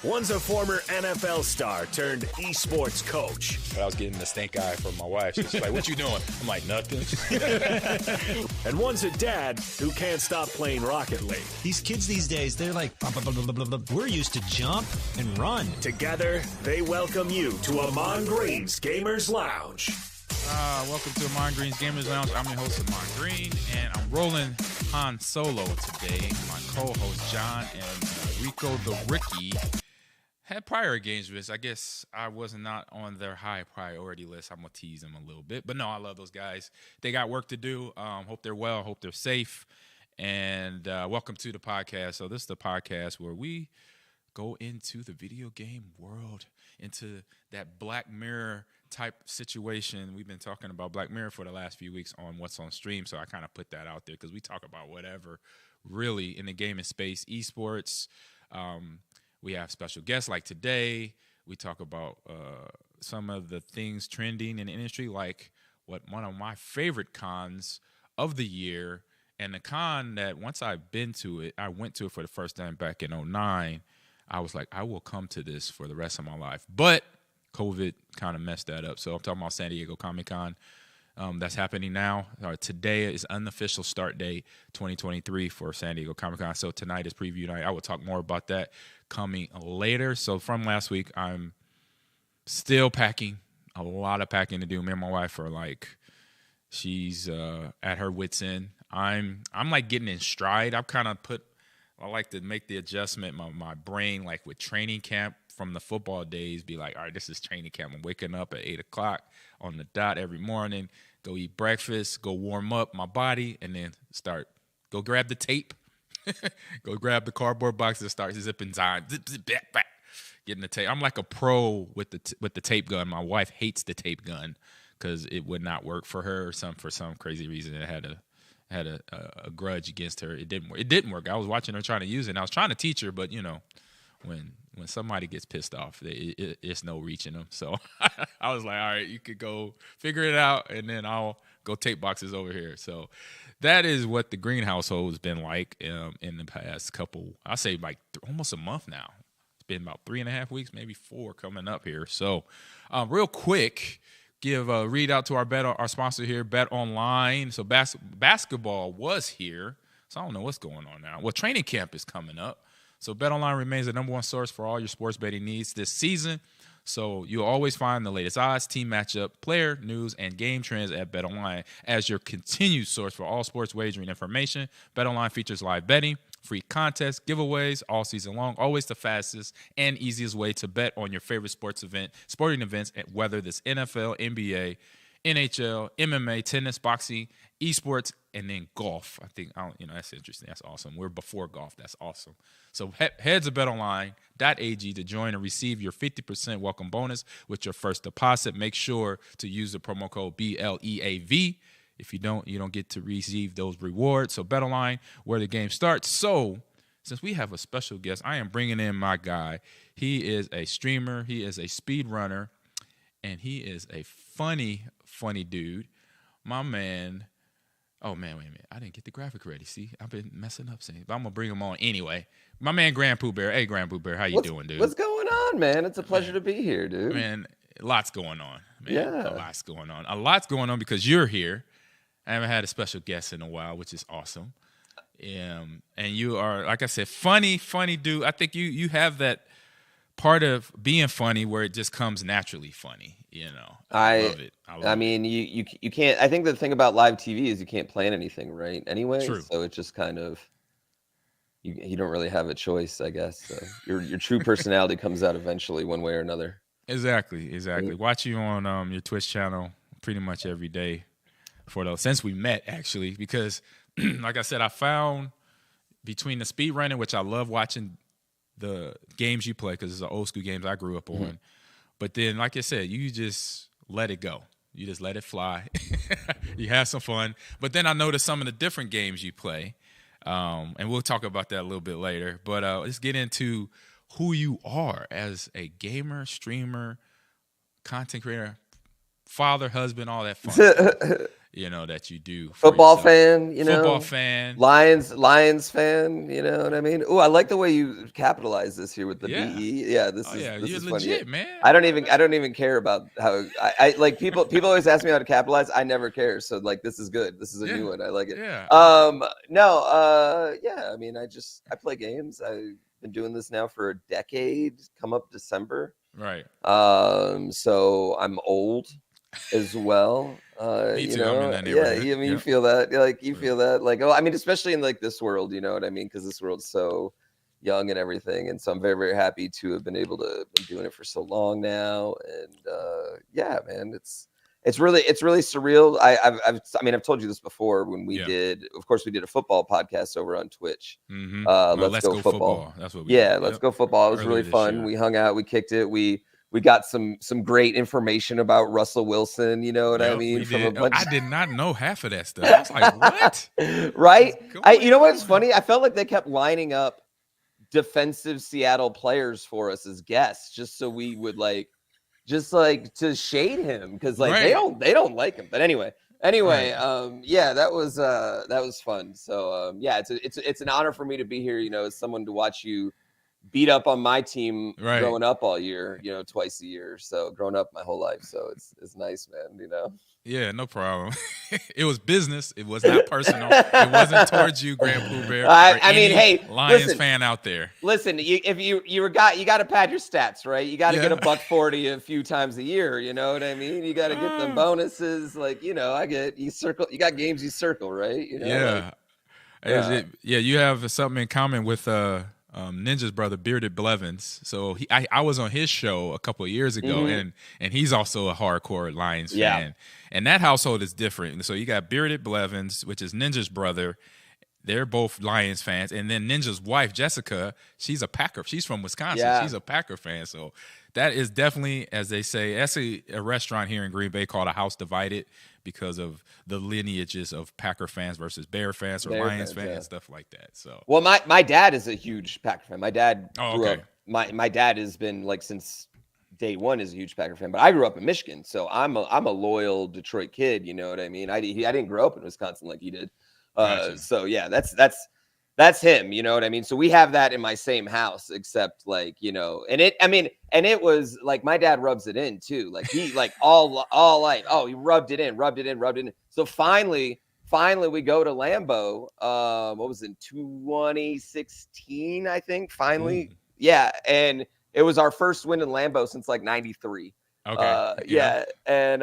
One's a former NFL star turned esports coach. But I was getting the stink eye from my wife. She's like, "What you doing?" I'm like, "Nothing." And one's a dad who can't stop playing Rocket League. These kids these days, they're like, blah, blah, blah, blah, blah, blah. We're used to jump and run. Together, they welcome you to Ahman Green's Gamers Lounge. Welcome to Ahman Green's Gamers Lounge. I'm your host, Ahman Green, and I'm rolling Han Solo today. My co-host, John, and Rico the Ricky had prior engagements. I guess I was not on their high priority list. I'm going to tease them a little bit. But no, I love those guys. They got work to do. Hope they're well. Hope they're safe. And welcome to the podcast. So this is the podcast where we go into the video game world, into that Black Mirror type situation. We've been talking about Black Mirror for the last few weeks on What's on Stream, so I kind of put that out there because we talk about whatever really in the gaming space, esports. We have special guests like today. We talk about some of the things trending in the industry, like what one of my favorite cons of the year, and the con that once I've been to it, I went to it for the first time back in 2009. I was like, I will come to this for the rest of my life. But COVID kind of messed that up. So I'm talking about San Diego Comic-Con. That's happening now. Today is unofficial start date 2023 for San Diego Comic-Con. So tonight is preview night. I will talk more about that coming later. So from last week, I'm still packing. A lot of packing to do. Me and my wife are like, she's at her wit's end. I'm like getting in stride. I like to make the adjustment. My brain, like with training camp from the football days, be like, all right, this is training camp. I'm waking up at 8 o'clock on the dot every morning, go eat breakfast, go warm up my body, and then go grab the tape, go grab the cardboard box and start zipping zip, getting the tape. I'm like a pro with the tape gun. My wife hates the tape gun because it would not work for her for some crazy reason. It had a grudge against her. It didn't work. I was watching her trying to use it, and I was trying to teach her, but when somebody gets pissed off, it's no reaching them. So I was like, all right, you could go figure it out, and then I'll go tape boxes over here. So that is what the Green household has been like in the past couple, I'll say like almost a month now. It's been about 3.5 weeks, maybe 4 coming up here. So real quick, give a read out to our sponsor here, Bet Online. So basketball was here, so I don't know what's going on now. Well, training camp is coming up. So Bet Online remains the #1 source for all your sports betting needs this season. So you'll always find the latest odds, team matchup, player news, and game trends at Bet Online as your continued source for all sports wagering information. Bet Online features live betting, free contests, giveaways all season long. Always the fastest and easiest way to bet on your favorite sporting events, whether this NFL, NBA, NHL, MMA, tennis, boxing, esports, and then golf. I think, that's interesting. That's awesome. We're before golf. That's awesome. So head to betonline.ag to join and receive your 50% welcome bonus with your first deposit. Make sure to use the promo code BLEAV. If you don't get to receive those rewards. So BetOnline, where the game starts. So since we have a special guest, I am bringing in my guy. He is a streamer. He is a speed runner. And he is a funny dude. My man. Oh, man, wait a minute. I didn't get the graphic ready. See, I've been messing up. But I'm going to bring him on anyway. My man, GrandPooBear. Hey, GrandPooBear, how you doing, dude? What's going on, man? It's a pleasure to be here, dude. Man, lots going on. Man. Yeah. A lot's going on. A lot's going on because you're here. I haven't had a special guest in a while, which is awesome. And you are, like I said, funny dude. I think you have that part of being funny where it just comes naturally funny. I love it. I mean, you can't. I think the thing about live TV is you can't plan anything, right? Anyway, True. So it's just kind of you don't really have a choice, I guess. So your true personality comes out eventually, one way or another. Exactly. Watch you on your Twitch channel pretty much every day since we met, actually, because like I said, I found between the speed running, which I love watching the games you play because it's the old school games I grew up on. Mm-hmm. But then, like I said, you just let it go. You just let it fly. You have some fun. But then I noticed some of the different games you play, and we'll talk about that a little bit later. But let's get into who you are as a gamer, streamer, content creator, father, husband, all that fun stuff. that you do. Football yourself. fan, Football fan. Lions fan, you know what I mean? Oh, I like the way you capitalize this here with the Yeah. BE. Yeah, this You're is legit, funny. man. I don't even care about how I like people always ask me how to capitalize. I never care. So like this is good. This is a new one. I like it. Yeah. Yeah, I mean, I play games. I've been doing this now for a decade, come up December. Right. So I'm old as well. Me too. You know, I'm in that yeah, neighborhood. I mean, you Yep. feel that, you feel that, like, oh, I mean, especially in like this world, you know what I mean? Because this world's so young and everything, and so I'm very, very happy to have been able to been doing it for so long now, and yeah, man, it's really surreal. I've told you this before when we did, of course, we did a football podcast over on Twitch. Mm-hmm. Let's go football. That's what we Yeah, did. let's go football. It was Earlier really this fun. year. We hung out, we kicked it. We got some great information about Russell Wilson. You know what I Yep, mean? we From did. a bunch. I did not know half of that stuff. I was like, what? Right? What's You know what's going funny? I felt like they kept lining up defensive Seattle players for us as guests, just so we would just to shade him, because like Right. they don't like him. But anyway, yeah, that was fun. So yeah, it's an honor for me to be here. You know, as someone to watch you beat up on my team Right. growing up all year, you know, twice a year. So growing up my whole life. So it's nice, man, you know. Yeah, no problem. It was business. It was not personal. It wasn't towards you, GrandPooBear. I mean, hey, Lions listen, fan out there. Listen, you got to pad your stats, right? You got to get a $140 a few times a year. You know what I mean? You got to get them bonuses. Like, you know, you circle. You got games you circle, right? You know, You have something in common with Ninja's brother, Bearded Blevins. So I was on his show a couple of years ago, and he's also a hardcore Lions fan. And that household is different. So you got Bearded Blevins, which is Ninja's brother. They're both Lions fans. And then Ninja's wife, Jessica, she's a Packer. She's from Wisconsin. Yeah. She's a Packer fan. So that is definitely, as they say, that's a restaurant here in Green Bay called A House Divided, because of the lineages of Packer fans versus Bear fans or Lions fans, stuff like that. So, well, my dad is a huge Packer fan. My dad grew okay. up. My dad has been like since day one is a huge Packer fan. But I grew up in Michigan, so I'm a loyal Detroit kid. You know what I mean? I didn't grow up in Wisconsin like he did. Gotcha. So yeah, that's him. You know what I mean? So we have that in my same house, except like, you know, and it was like my dad rubs it in too. Like he like all like, oh, he rubbed it in. So finally we go to Lambeau. What was it, 2016, I think? Finally. Yeah. And it was our first win in Lambeau since like 93. Okay. And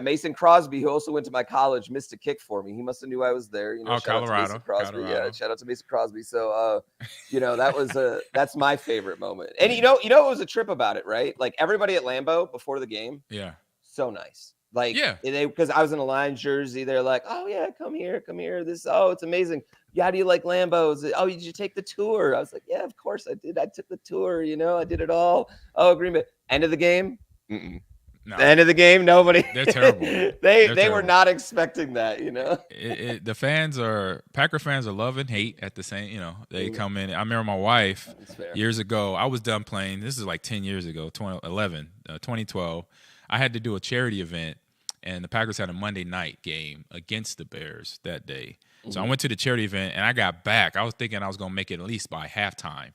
Mason Crosby, who also went to my college, missed a kick for me. He must have knew I was there. You know, shout out to Mason Crosby. Yeah, shout out to Mason Crosby. So you know, that's my favorite moment. And you know, it was a trip about it, right? Like everybody at Lambeau before the game. Yeah. So nice. Like, yeah, because I was in a Lions jersey, they're like, oh yeah, come here. It's amazing. Yeah, how do you like Lambeau? Oh, did you take the tour? I was like, yeah, of course I did. I took the tour. You know, I did it all. Oh, Green Bay. End of the game. No. The end of the game, nobody. They're terrible. They were not expecting that, you know. The Packer fans are love and hate at the same. You know, they come in. I remember my wife years ago. I was done playing. This is like 10 years ago, 2012. I had to do a charity event, and the Packers had a Monday night game against the Bears that day. So I went to the charity event, and I got back. I was thinking I was going to make it at least by halftime.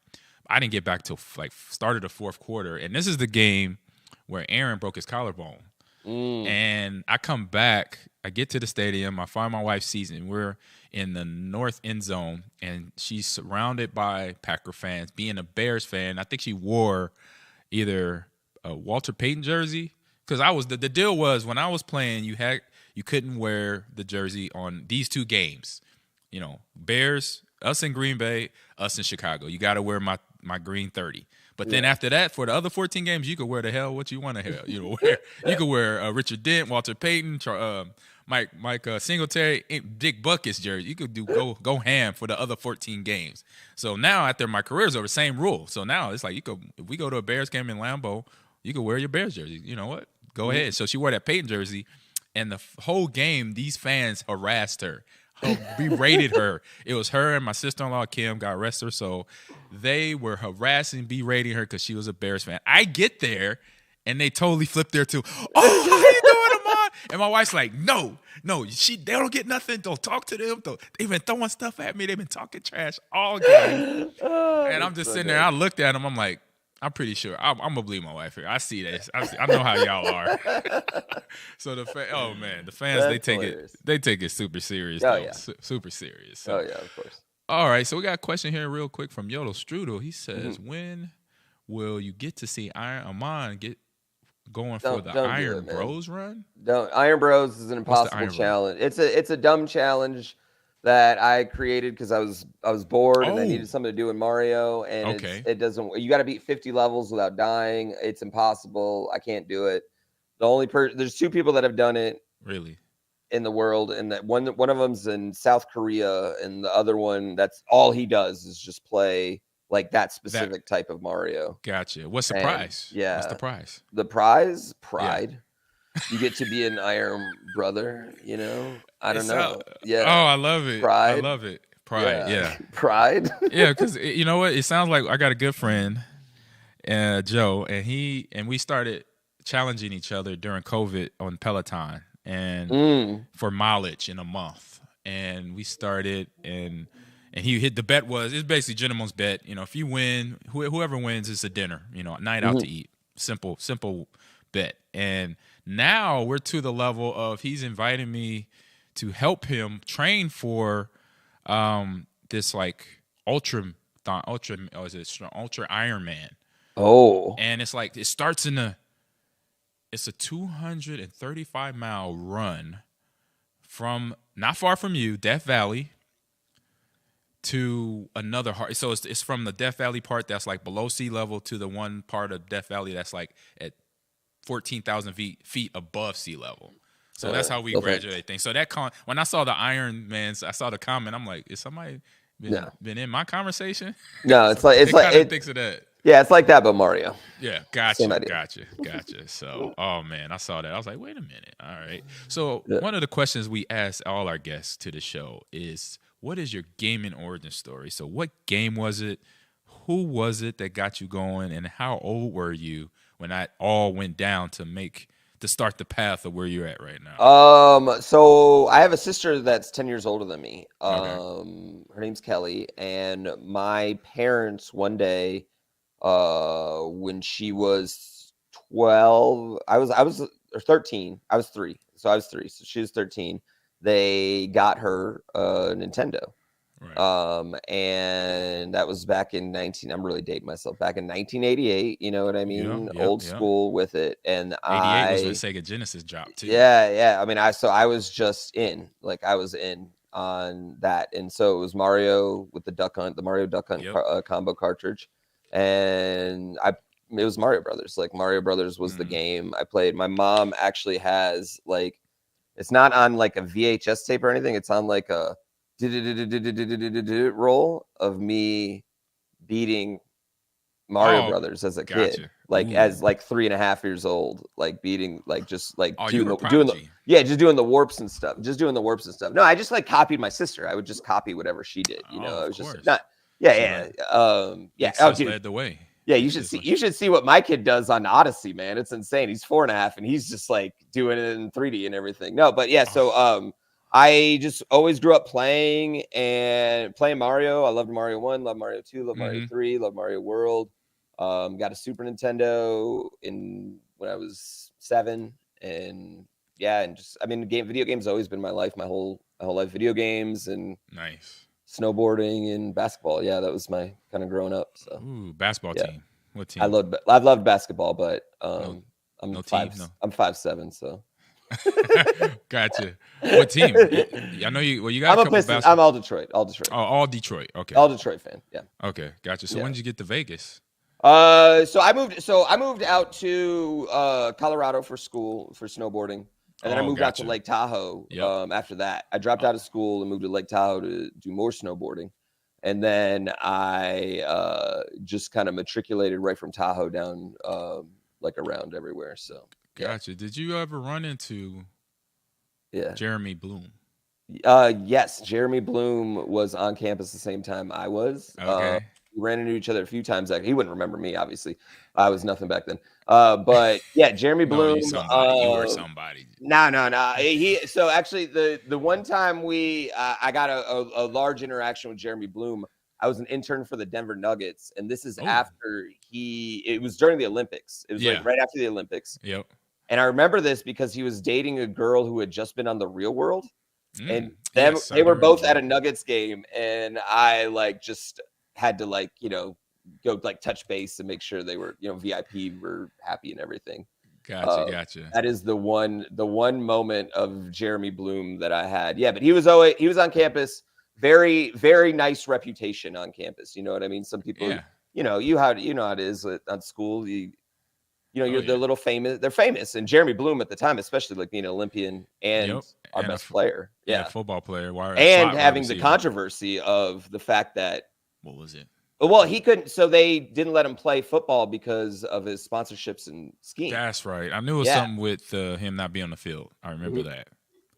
I didn't get back till like started the fourth quarter, and this is the game where Aaron broke his collarbone. And I come back, I get to the stadium, I find my wife's seats, and we're in the north end zone, and she's surrounded by Packer fans. Being a Bears fan, I think she wore either a Walter Payton jersey, because the deal was when I was playing, you couldn't wear the jersey on these two games. You know, Bears, us in Green Bay, us in Chicago. You got to wear my green 30. But then after that, for the other 14 games, you could wear the hell what you want to hell. You know, you could wear Richard Dent, Walter Payton, Mike Singletary, Dick Bucket's jersey. You could go ham for the other 14 games. So now after my career's over, same rule. So now it's like if we go to a Bears game in Lambeau, you could wear your Bears jersey. You know what? Go ahead. So she wore that Payton jersey, and the whole game, these fans harassed her. Berated her. It was her and my sister-in-law Kim, God rest her. So they were harassing, berating her because she was a Bears fan. I get there and they totally flipped there too. Oh, how you doing, Ahman? And my wife's like, no, they don't get nothing. Don't talk to them. They've been throwing stuff at me. They've been talking trash all game. And I'm just sitting there. I looked at them. I'm like, I'm pretty sure. I'm gonna believe my wife here. I see this. I know how y'all are. So the fans they take it super serious. Oh, yeah. Super serious. So. Oh yeah, of course. All right, so we got a question here real quick from Yodel Strudel. He says, when will you get to see Ahman get going for the Iron Bros run? Iron Bros is an impossible challenge. It's a dumb challenge that I created because I was bored and I needed something to do in Mario, and it doesn't. You got to beat 50 levels without dying. It's impossible. I can't do it. There's 2 people that have done it really in the world, and that one of them's in South Korea, and the other one, that's all he does is just play like that specific type of Mario. Gotcha. What's the prize? Yeah, what's the prize? The prize, pride. Yeah. You get to be an Iron Brother, you know? I don't know. Yeah. Oh, I love it. Pride. I love it. Pride, yeah. Pride. Yeah, because you know what? It sounds like I got a good friend, Joe, and we started challenging each other during COVID on Peloton and for mileage in a month. And we started, and he hit the bet it's basically gentleman's bet. You know, if you win, whoever wins, it's a dinner, you know, a night out to eat. Simple bet. And now we're to the level of he's inviting me to help him train for this like ultra Ironman. Oh. And it's like it starts it's a 235-mile run from not far from you, Death Valley, to another so it's from the Death Valley part that's like below sea level to the one part of Death Valley that's like at 14,000 feet above sea level. So that's how we graduate things. So when I saw the Ironmans, I saw the comment. I'm like, is somebody been in my conversation? No, it's like it thinks of that. Yeah, it's like that, but Mario. Yeah, gotcha. So, oh man, I saw that. I was like, wait a minute. All right. So one of the questions we ask all our guests to the show is, what is your gaming origin story? So what game was it? Who was it that got you going? And how old were you when that all went down to start the path of where you're at right now? So I have a sister that's 10 years older than me. Her name's Kelly, and my parents one day, when she was 12, I was 13. I was 3. So I was 3. So she was 13. They got her a Nintendo. Right. And that was back in I'm really dating myself, back in 1988, you know what I mean? Old school with it. And 88 was when Sega Genesis dropped too. Yeah. I mean, I was just in on that. And so it was Mario with the Mario Duck Hunt combo cartridge. And it was Mario Brothers. Like Mario Brothers was the game I played. My mom actually has it's not on like a VHS tape or anything. It's on like a roll of me beating Mario Brothers as a kid, as 3.5 years old, beating, just doing the warps and stuff, No, I just copied my sister. I would just copy whatever she did. You know, it was just not. Yeah. Led the way. Yeah, you should see what my kid does on Odyssey, man. It's insane. He's 4.5 and he's just doing it in 3D and everything. No, but yeah, so I just always grew up playing Mario. I loved Mario 1, loved Mario 2, loved Mario 3, loved Mario World. Got a Super Nintendo when I was 7, and video games always been my life, my whole life. Video games and nice snowboarding and basketball. Yeah, that was my kind of growing up. So basketball team. What team? I've loved basketball, but I'm 5'7", so. Gotcha. What team? I know you. Well, you got. I'm a Pistons. I'm all Detroit. All Detroit. Oh, all Detroit. Okay. All Detroit fan. Yeah. Okay, gotcha. So when did you get to Vegas? So I moved out to Colorado for school for snowboarding, and then I moved out to Lake Tahoe. After that, I dropped out of school and moved to Lake Tahoe to do more snowboarding, and then I just kind of matriculated right from Tahoe down around everywhere. So. Gotcha. Did you ever run into Jeremy Bloom? Yes, Jeremy Bloom was on campus the same time I was. Okay. We ran into each other a few times. He wouldn't remember me, obviously. I was nothing back then. But yeah, Jeremy Bloom. You somebody. You were somebody. No. So actually, the one time I got a large interaction with Jeremy Bloom. I was an intern for the Denver Nuggets, and this is after it was during the Olympics. It was like right after the Olympics. Yep. And I remember this because he was dating a girl who had just been on The Real World. And they were both at a Nuggets game, and I like just had to like, go like touch base and make sure they were, VIP were happy and everything. Gotcha. That is the one moment of Jeremy Bloom that I had. Yeah, but he was on campus. Very, very nice reputation on campus. You know what I mean? Some people, you know how it is on school. They're little famous. They're famous, and Jeremy Bloom at the time, especially like being an Olympian and our best player, football player, and having the controversy of the fact that what was it? Well, he couldn't. So they didn't let him play football because of his sponsorships and skiing. That's right. I knew it was something with him not being on the field. I remember that.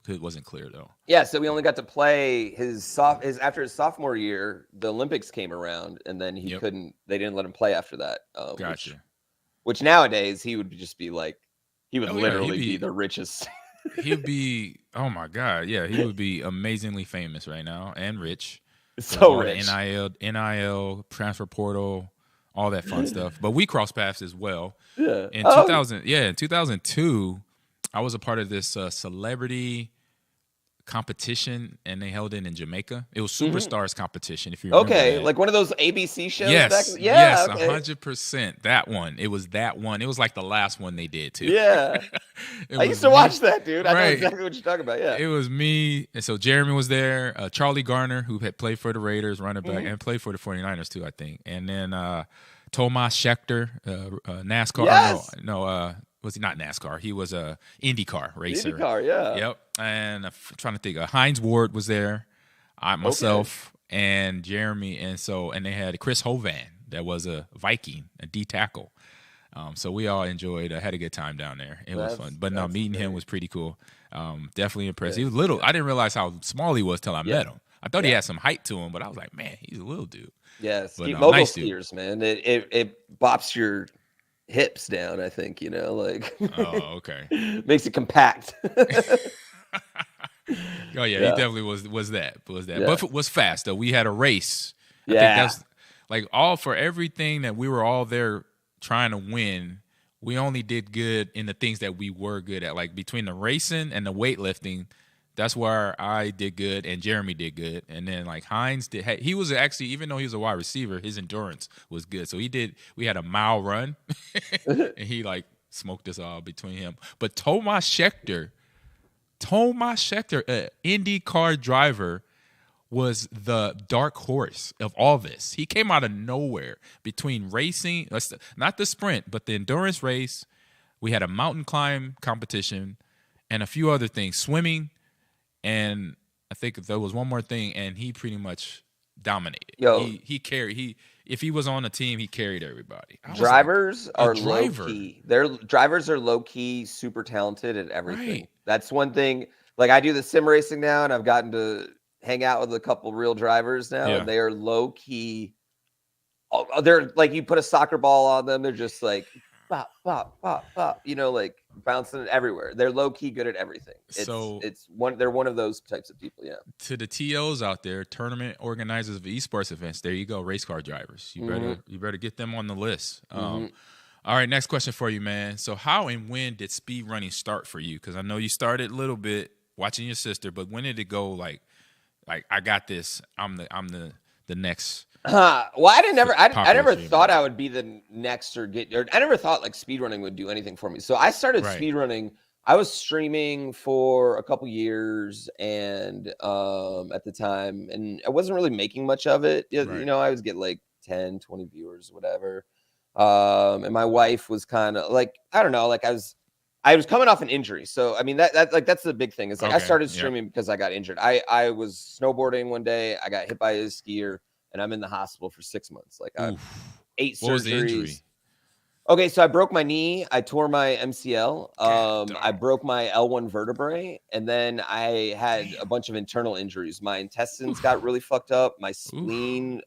It wasn't clear though. Yeah, so we only got to play after his sophomore year. The Olympics came around, and then he couldn't. They didn't let him play after that. Gotcha. Which nowadays he would just be like, he would literally be the richest. He'd be, oh my God, yeah, he would be amazingly famous right now and rich. So rich. NIL, transfer portal, all that fun stuff. But we crossed paths as well. Yeah. In 2002, I was a part of this celebrity competition, and they held it in Jamaica. It was Superstars competition, if you remember. Okay, like one of those ABC shows. Yes, back? Yes, 100%. That one. It was that one. It was like the last one they did too. Yeah, I used to watch that, dude. I know exactly what you're talking about. Yeah, it was me, and so Jeremy was there. Charlie Garner, who had played for the Raiders, running back, and played for the 49ers too, I think. And then Tomas Schechter, NASCAR. Yes. Was he not NASCAR? He was a IndyCar racer. IndyCar, yeah. Yep. And I'm trying to think. Hines Ward was there. Myself and Jeremy, and they had Chris Hovan, that was a Viking, a D tackle. So we all enjoyed. Had a good time down there. It was fun. But no, meeting him was pretty cool. Definitely impressed. He was little. I didn't realize how small he was till I met him. I thought he had some height to him, but I was like, man, he's a little dude. Yeah, mogul skiers, man. It bops your hips down, I think, like oh, okay. Makes it compact. Oh yeah, he definitely was that. Yeah. But it was fast though. We had a race. I think that's like all for everything that we were all there trying to win. We only did good in the things that we were good at. Like between the racing and the weightlifting, that's where I did good and Jeremy did good. And then like Hines he was actually, even though he was a wide receiver, his endurance was good. So we had a mile run and he like smoked us all between him. But Tomas Schechter, IndyCar driver, was the dark horse of all this. He came out of nowhere between racing, not the sprint, but the endurance race. We had a mountain climb competition and a few other things, swimming. And I think there was one more thing, and he pretty much dominated. He carried. If he was on a team, he carried everybody. Drivers are low key. Drivers are low key, super talented at everything. Right. That's one thing. Like I do the sim racing now, and I've gotten to hang out with a couple real drivers now, and they are low key. They're like, you put a soccer ball on them, they're just like pop, pop, pop, pop. Like bouncing everywhere. They're low key good at everything. They're one of those types of people. Yeah. To the TOs out there, tournament organizers of esports events, there you go, race car drivers. You better get them on the list. All right, next question for you, man. So how and when did speed running start for you? Because I know you started a little bit watching your sister, but when did it go like I got this? I'm the next. Well, I never thought I would be the next I never thought like speedrunning would do anything for me. So I started speedrunning. I was streaming for a couple years and at the time, and I wasn't really making much of it. I would get like 10, 20 viewers, whatever. And my wife was kind of like, I don't know, like I was coming off an injury. So, I mean, that's the big thing is like I started streaming because I got injured. I was snowboarding one day. I got hit by a skier. And I'm in the hospital for 6 months. Like 8 surgeries. What was the injury? Okay, so I broke my knee. I tore my MCL. God, I dog. broke my L1 vertebrae, and then I had a bunch of internal injuries. My intestines got really fucked up. My spleen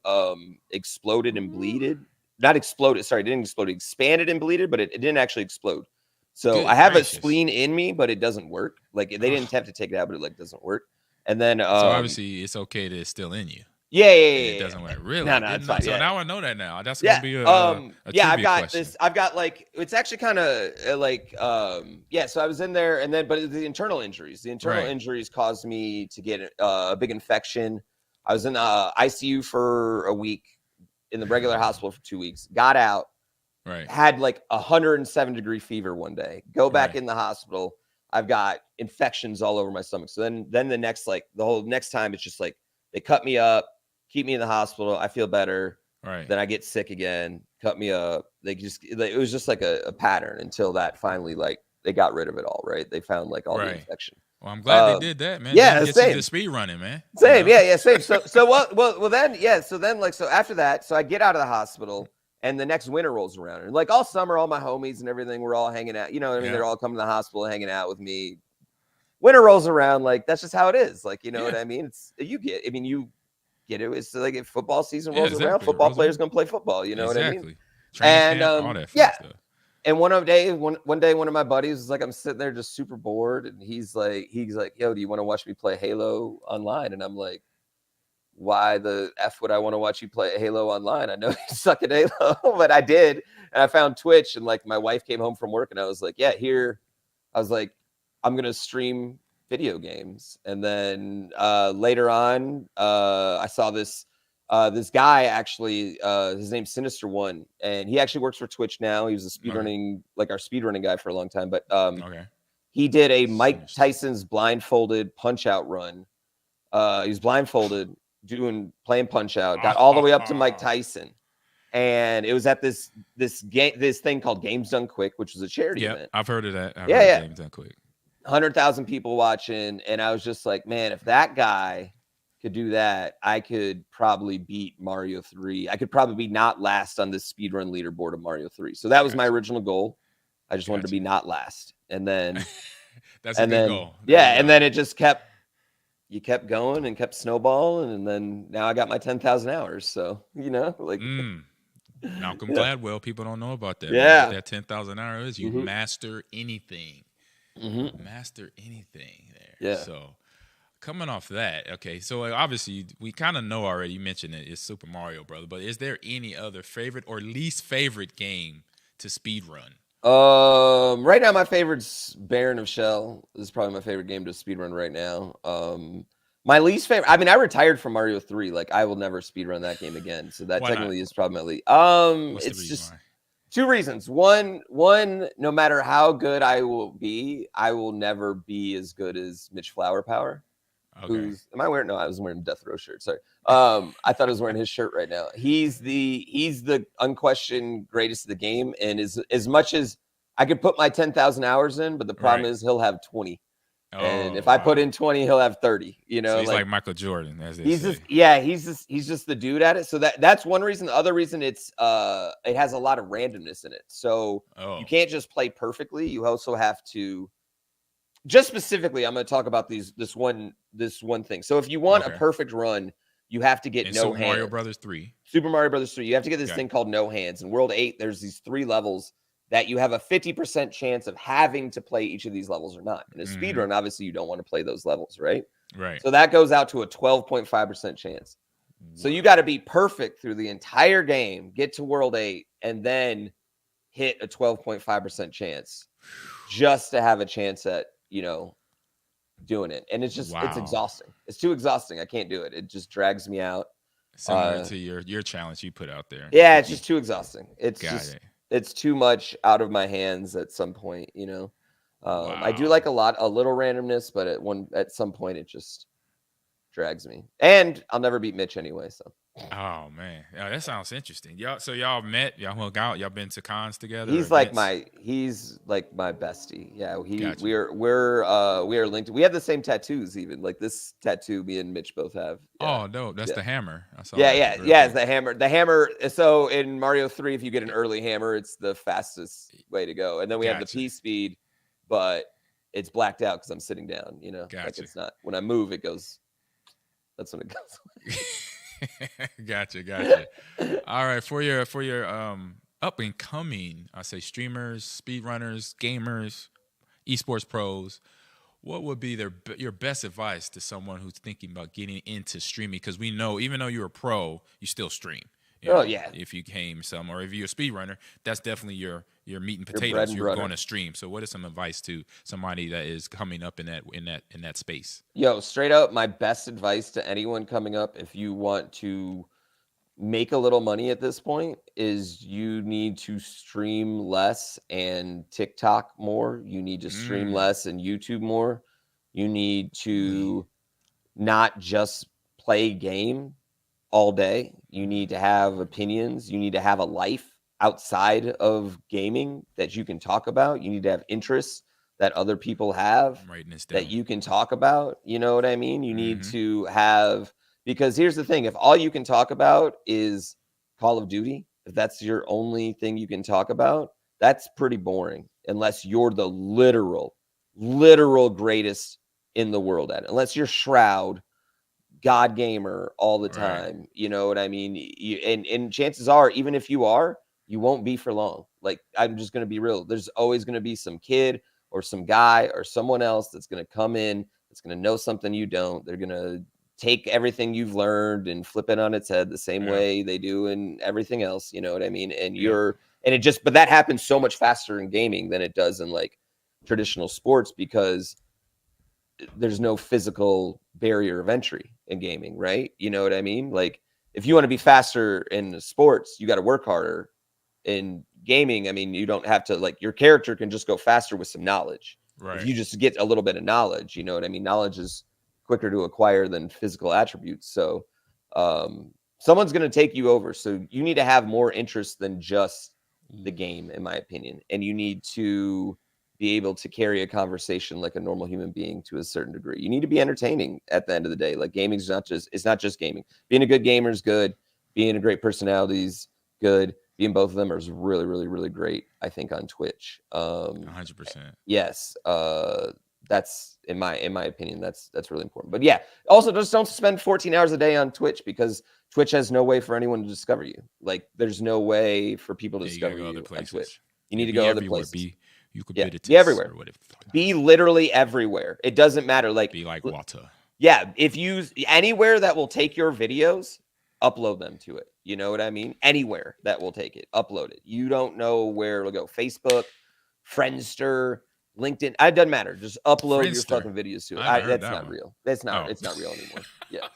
exploded and bleeded. Not exploded. Sorry, it didn't explode. It expanded and bleeded, but it didn't actually explode. So Good I have gracious. a spleen in me, but it doesn't work. Like they didn't have to take it out, but it like doesn't work. And then So obviously it's okay that it's still in you. yeah, It doesn't work. Really? No, it's fine. So Yeah. now I know that now. That's Yeah. gonna be a yeah, I've trivia got question. this. I've got like it's actually kind of like yeah. So I was in there, and then but the internal injuries. The internal injuries caused me to get a big infection. I was in ICU for a week, in the regular hospital for 2 weeks. Got out. Right. Had like 107-degree fever one day. Go back in the hospital. I've got infections all over my stomach. So then the next the whole next time it's just like they cut me up. Keep me in the hospital. I feel better. Right. Then I get sick again. Cut me up. It was just like a pattern until that finally they got rid of it all. Right. They found like all the infection. Well, I'm glad they did that, man. Yeah, get same. you to speed running, man. Same. You know? Yeah. Same. So then yeah. So then so after that, so I get out of the hospital and the next winter rolls around and like all summer, all my homies and everything, we're all hanging out. You know what I mean? They're all coming to the hospital, hanging out with me. Winter rolls around, like that's just how it is. Like you know what I mean? You get it. It's like if football season rolls around, football players gonna play football. You know what I mean? And all that yeah. stuff. And one day, one of my buddies was like, I'm sitting there just super bored, and he's like, yo, do you want to watch me play Halo online? And I'm like, why the F would I want to watch you play Halo online? I know you suck at Halo, but I did, and I found Twitch, and like my wife came home from work, and I was like, I was like, I'm gonna stream video games. And then later on I saw this guy actually, his name's Sinister One, and he actually works for Twitch now. He was a speedrunning our speedrunning guy for a long time, but he did a Mike Tyson's blindfolded punch out run. He was blindfolded playing punch out, got all the way up to Mike Tyson, and it was at this thing called Games Done Quick, which was a charity event. I've heard of that. Games Done Quick. 100,000 people watching, and I was just like, man, if that guy could do that, I could probably beat Mario 3. I could probably be not last on this speedrun leaderboard of Mario 3. So that was my original goal. I just wanted to be not last. And then that's a good goal. And then it just kept going and kept snowballing, and then now I got my 10,000 hours. So, you know, like Malcolm Gladwell, people don't know about that. Yeah. That 10,000 hours, you master anything. Master anything there. Yeah. So coming off that, okay, so obviously we kind of know already, you mentioned it, it's Super Mario Brothers, but is there any other favorite or least favorite game to speed run? Right now my favorite's Baron of Shell. This is probably my favorite game to speedrun right now. My least favorite, I mean, I retired from Mario 3. Like I will never speedrun that game again. So that technically is probably my least. It's just two reasons. One, no matter how good I will be, I will never be as good as Mitch Flower Power. Okay. Am I wearing? No, I was wearing a Death Row shirt. Sorry. I thought I was wearing his shirt right now. He's the unquestioned greatest of the game, and as much as I could put my 10,000 hours in, but the problem is he'll have 20. And if I put in 20, he'll have 30. You know, so he's like Michael Jordan, as they say. He's just the dude at it. So that's one reason. The other reason it has a lot of randomness in it. So you can't just play perfectly. You also have to. Just specifically, I'm going to talk about this one thing. So if you want a perfect run, you have to get no hands. Super Mario Brothers 3. Super Mario Brothers 3. You have to get this thing called no hands. In World 8, there's these 3 levels that you have a 50% chance of having to play each of these levels or not. In a speedrun, obviously, you don't want to play those levels, right? Right. So that goes out to a 12.5% chance. So you got to be perfect through the entire game, get to World 8, and then hit a 12.5% chance just to have a chance at, you know, doing it. And it's just it's exhausting. It's too exhausting. I can't do it. It just drags me out. Similar to your challenge you put out there. Yeah, it's just too exhausting. It's too much out of my hands at some point, you know. I do like a little randomness, but at some point it just drags me. And I'll never beat Mitch anyway, so Oh man, yeah, that sounds interesting. Y'all met, y'all hung out, y'all been to cons together. He's like my bestie. Yeah, Gotcha. we are linked. We have the same tattoos even. Like this tattoo me and Mitch both have. Yeah. Oh no, that's the hammer. I saw Yeah, that. yeah, yeah. It's the hammer. The hammer. So in Mario 3, if you get an early hammer, it's the fastest way to go. And then we have the P speed, but it's blacked out because I'm sitting down. You know, like it's not when I move, it goes. That's when it goes. Gotcha. All right, for your up and coming, I say streamers, speedrunners, gamers, esports pros, what would be your best advice to someone who's thinking about getting into streaming? Because we know even though you're a pro, you still stream. You know, yeah. If you game some, or if you're a speedrunner, that's definitely your meat and potatoes. You're going to stream. So, what is some advice to somebody that is coming up in that space? Yo, straight up, my best advice to anyone coming up, if you want to make a little money at this point, is you need to stream less and TikTok more. You need to stream less and YouTube more. You need to not just play game all day. You need to have opinions. You need to have a life outside of gaming that you can talk about. You need to have interests that other people have that you can talk about. You know what I mean? You need to have, because here's the thing, if all you can talk about is Call of Duty, if that's your only thing you can talk about, that's pretty boring unless you're the literal greatest in the world at it. Unless you're Shroud, God gamer all the time. Right. You know what I mean? And chances are, even if you are, you won't be for long. Like, I'm just going to be real. There's always going to be some kid or some guy or someone else that's going to come in, that's going to know something you don't. They're going to take everything you've learned and flip it on its head the same way they do in everything else. You know what I mean? And but that happens so much faster in gaming than it does in like traditional sports, because there's no physical barrier of entry in gaming, right? You know what I mean? Like, if you want to be faster in sports, you got to work harder. In gaming, I mean, you don't have to, like, your character can just go faster with some knowledge. Right. If you just get a little bit of knowledge, you know what I mean? Knowledge is quicker to acquire than physical attributes. So someone's going to take you over. So you need to have more interest than just the game, in my opinion. And you need to be able to carry a conversation like a normal human being to a certain degree. You need to be entertaining at the end of the day. Like, gaming is it's not just gaming. Being a good gamer is good. Being a great personality is good. Being both of them is really, really, really great, I think, on Twitch. 100%. Yes. That's in my opinion, that's really important. But yeah, also just don't spend 14 hours a day on Twitch, because Twitch has no way for anyone to discover you. Like, there's no way for people to discover you on Twitch. You need to go other places. Be everywhere. Be literally everywhere. It doesn't matter. Like, be like water. Yeah. If you anywhere that will take your videos, upload them to it. You know what I mean? Anywhere that will take it, upload it. You don't know where it'll go. Facebook, Friendster, LinkedIn. It doesn't matter. Just upload your fucking videos to it. That's not real. That's not. It's not real anymore. Yeah.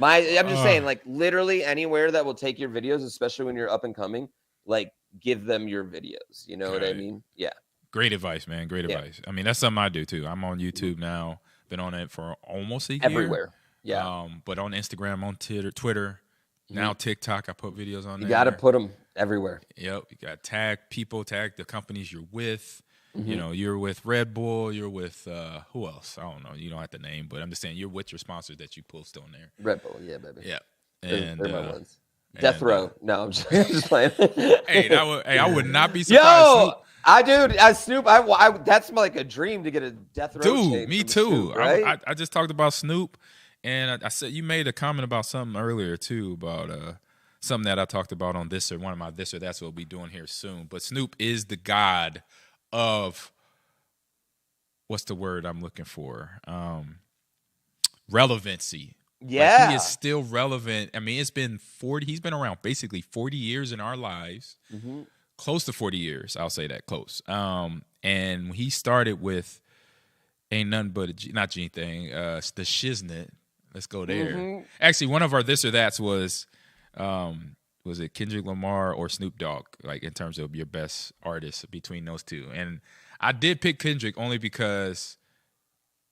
I'm just saying, like, literally anywhere that will take your videos, especially when you're up and coming, like, give them your videos. You know what I mean? Yeah. Great advice, man. Great advice. I mean, that's something I do too. I'm on YouTube now. Been on it for almost a year. Everywhere. Yeah. But on Instagram, on Twitter, now TikTok, I put videos on there. You got to put them everywhere. Yep. You got to tag people, tag the companies you're with. You know, you're with Red Bull. You're with who else? I don't know. You don't have to name, but I'm just saying you're with your sponsors that you post on there. Red Bull, yeah, baby. Yeah. And they're my ones. Death Row. No, I'm just playing. I would not be surprised. Yo, Snoop. That's like a dream to get a Death Row. Dude, me too. Snoop, right? I just talked about Snoop, and I said you made a comment about something earlier too about something that I talked about on this or one of my this or that's what we'll be doing here soon. But Snoop is the god of, what's the word I'm looking for? Relevancy. Yeah. Like, he is still relevant. I mean, it's been 40. He's been around basically 40 years in our lives. Close to 40 years. I'll say that, close. And he started with Ain't Nothing But not Gene Thing, the Shiznit. Let's go there. Actually, one of our this or that's was it Kendrick Lamar or Snoop Dogg, like, in terms of your best artists between those two. And I did pick Kendrick only because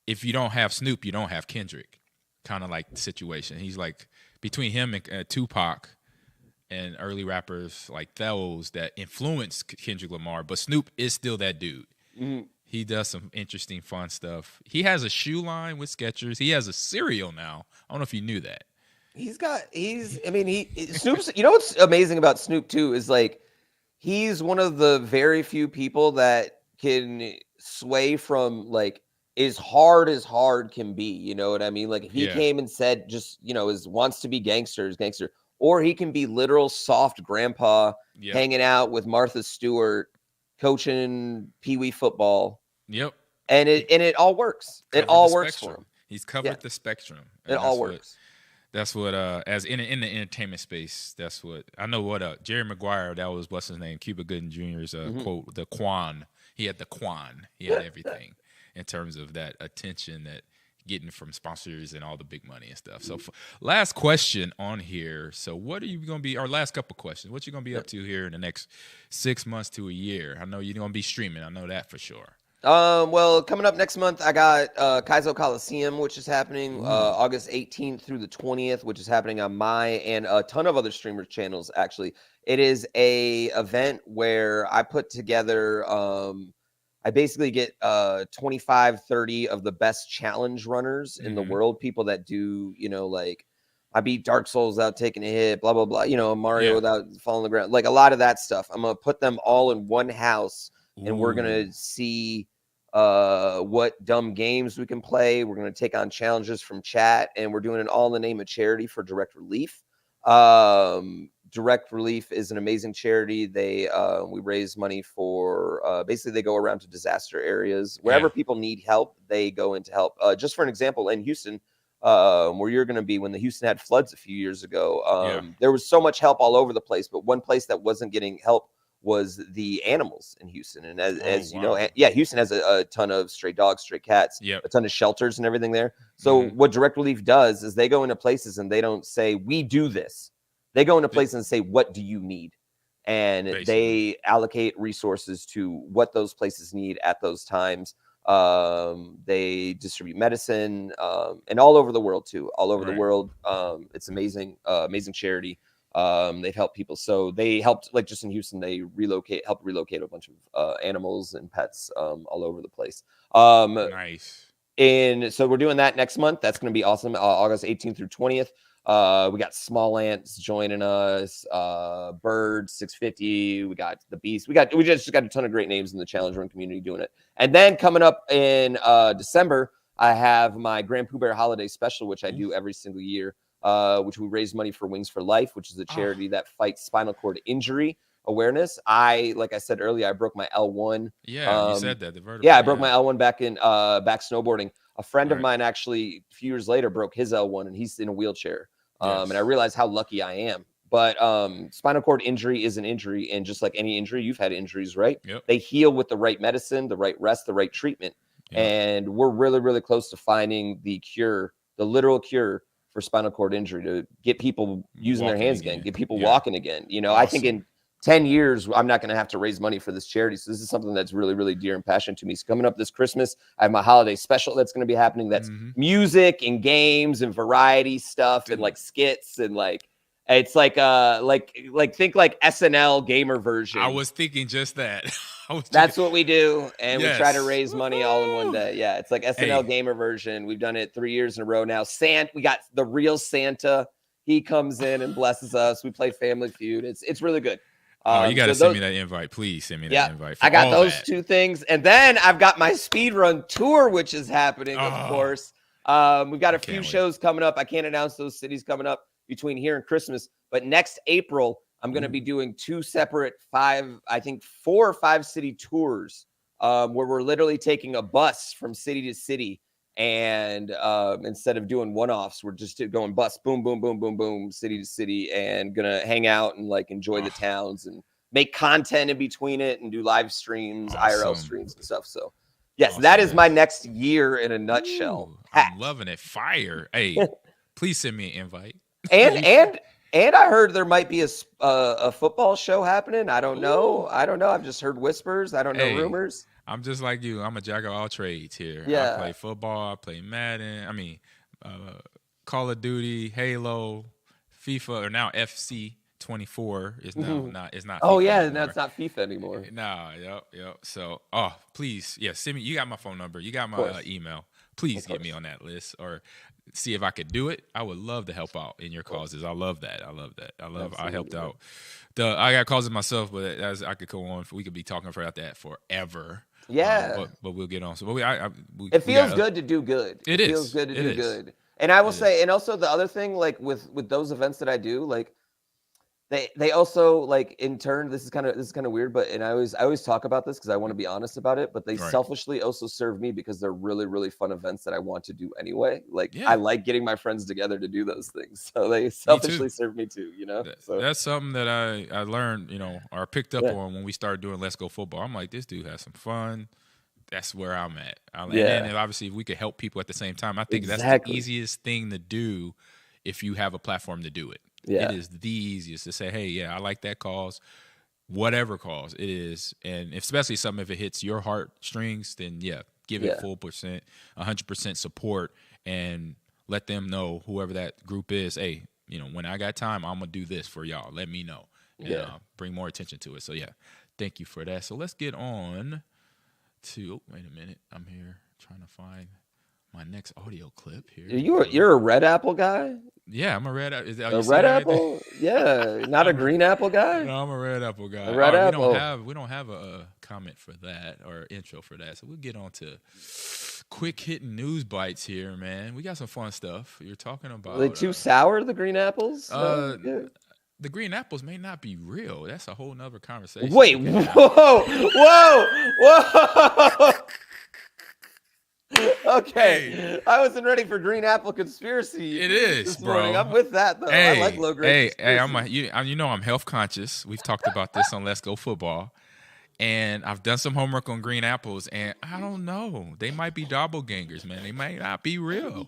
if you don't have Snoop, you don't have Kendrick. Kind of like the situation. He's like between him and Tupac and early rappers like those that influenced Kendrick Lamar, but Snoop is still that dude. Mhm. He does some interesting, fun stuff. He has a shoe line with Skechers. He has a cereal now. I don't know if you knew that. Snoop's, you know what's amazing about Snoop too is like, he's one of the very few people that can sway from like as hard can be. You know what I mean? Like if he came and said just, wants to be gangster, is gangster, or he can be literal soft grandpa hanging out with Martha Stewart, coaching Pee Wee football. Yep. And it all works. It all works for him. He's covered the spectrum. It all works. That's what as in the entertainment space, that's what I know. What Jerry Maguire, that was what's his name, Cuba Gooding Jr.'s quote, the Quan. He had the Quan. He had everything in terms of that attention that getting from sponsors and all the big money and stuff. So last question on here. So what are you going to be, our last couple questions, what you going to be up to here in the next 6 months to a year? I know you're going to be streaming. I know that for sure. Well, coming up next month, I got Kaizo Coliseum, which is happening August 18th through the 20th, which is happening on my and a ton of other streamers' channels, actually. It is a event where I put together, I basically get 25, 30 of the best challenge runners in the world, people that do, like, I beat Dark Souls without taking a hit, blah, blah, blah, Mario without falling on the ground, like a lot of that stuff. I'm going to put them all in one house, and we're going to see what dumb games we can play. We're going to take on challenges from chat, and we're doing it all in the name of charity for Direct Relief. Direct Relief is an amazing charity. We raise money for basically they go around to disaster areas wherever people need help. They go in to help. Just for an example, in Houston, where you're going to be, when the Houston had floods a few years ago, there was so much help all over the place, but one place that wasn't getting help was the animals in Houston. And as you know, Houston has a ton of stray dogs, stray cats, a ton of shelters and everything there. So what Direct Relief does is they go into places and they don't say, we do this. They go into places and say, what do you need? And they allocate resources to what those places need at those times. They distribute medicine and all over the world too. All over the world. It's amazing, amazing charity. They've helped people. So they helped, like just in Houston, they helped relocate a bunch of animals and pets all over the place. Nice. And so we're doing that next month. That's going to be awesome. August 18th through 20th. We got Small Ants joining us, Bird 650. We got the Beast. We just got a ton of great names in the challenge run community doing it. And then coming up in December, I have my GrandPooBear holiday special, which I do every single year. Which we raise money for Wings for Life, which is a charity that fights spinal cord injury awareness. Like I said earlier, I broke my L1. Yeah, you said that. The vertebrae. Yeah, I broke my L1 back snowboarding. A friend of mine actually a few years later broke his L1, and he's in a wheelchair. And I realized how lucky I am. But spinal cord injury is an injury, and just like any injury, you've had injuries, right? Yep. They heal with the right medicine, the right rest, the right treatment. Yep. And we're really, really close to finding the cure, the literal cure for spinal cord injury, to get people using their hands again, get people walking again. Awesome. I think in 10 years, I'm not going to have to raise money for this charity. So this is something that's really, really dear and passionate to me. So coming up this Christmas, I have my holiday special that's going to be happening. That's music and games and variety stuff and like skits and like, it's like think like SNL gamer version. I was thinking just that. That's what we do, and we try to raise money all in one day. Yeah, it's like SNL gamer version. We've done it 3 years in a row now. We got the real Santa. He comes in and blesses us. We play Family Feud. It's really good. You got to send me that invite. Please send me that invite. I got those two things, and then I've got my speedrun tour, which is happening, of course. We've got a few shows coming up. I can't announce those cities coming up between here and Christmas, but next April, I'm going to be doing two separate 4 or 5 city tours where we're literally taking a bus from city to city. And instead of doing one-offs, we're just going bus, boom, boom, boom, boom, boom, city to city, and going to hang out and like enjoy the towns and make content in between it and do live streams, IRL streams and stuff. So yes, that is my next year in a nutshell. I'm loving it. Fire. Hey, please send me an invite. And I heard there might be a football show happening. I don't know. I've just heard whispers. I don't know rumors. I'm just like you. I'm a jack of all trades here. Yeah. I play football. I play Madden. Call of Duty, Halo, FIFA or now FC24 is now not Oh FIFA yeah, anymore. no, it's not FIFA anymore. No, yep. So, please, send me. You got my phone number. You got my email. Please get me on that list or see if I could do it. I would love to help out in your causes. I love that. I helped out. I got causes myself, but as I could go on. We could be talking about that forever. Yeah, but we'll get on. So, it feels good to do good. It feels good to do good. And I will say, and also the other thing, like with those events that I do, like. They also like in turn. This is kind of weird, but and I always talk about this because I want to be honest about it. But they selfishly also serve me because they're really really fun events that I want to do anyway. Like I like getting my friends together to do those things, so they selfishly serve me too. You know, so that's something that I learned, or picked up on when we started doing Let's Go Football. I'm like, this dude has some fun. That's where I'm at. And then obviously if we could help people at the same time, I think that's the easiest thing to do if you have a platform to do it. Yeah. It is the easiest to say, hey, I like that cause, whatever cause it is. And especially if it hits your heartstrings, then give it full 100% support and let them know, whoever that group is, hey, when I got time, I'm going to do this for y'all. Let me know. And bring more attention to it. So, thank you for that. So let's get on to, wait a minute. I'm here trying to find my next audio clip here. You're a red apple guy? Yeah, I'm a red apple. A red apple? Yeah, not a green apple guy? No, I'm a red apple guy. A red apple. We don't have a comment for that or intro for that. So we'll get on to quick hitting news bites here, man. We got some fun stuff. You're talking about. Are they too sour, the green apples? The green apples may not be real. That's a whole nother conversation. Wait, whoa. Okay, I wasn't ready for green apple conspiracy. It is, bro. I'm with that though. I like low grade. Hey, I'm health conscious. We've talked about this on Let's Go Football, and I've done some homework on green apples, and I don't know. They might be doppelgangers, man. They might not be real.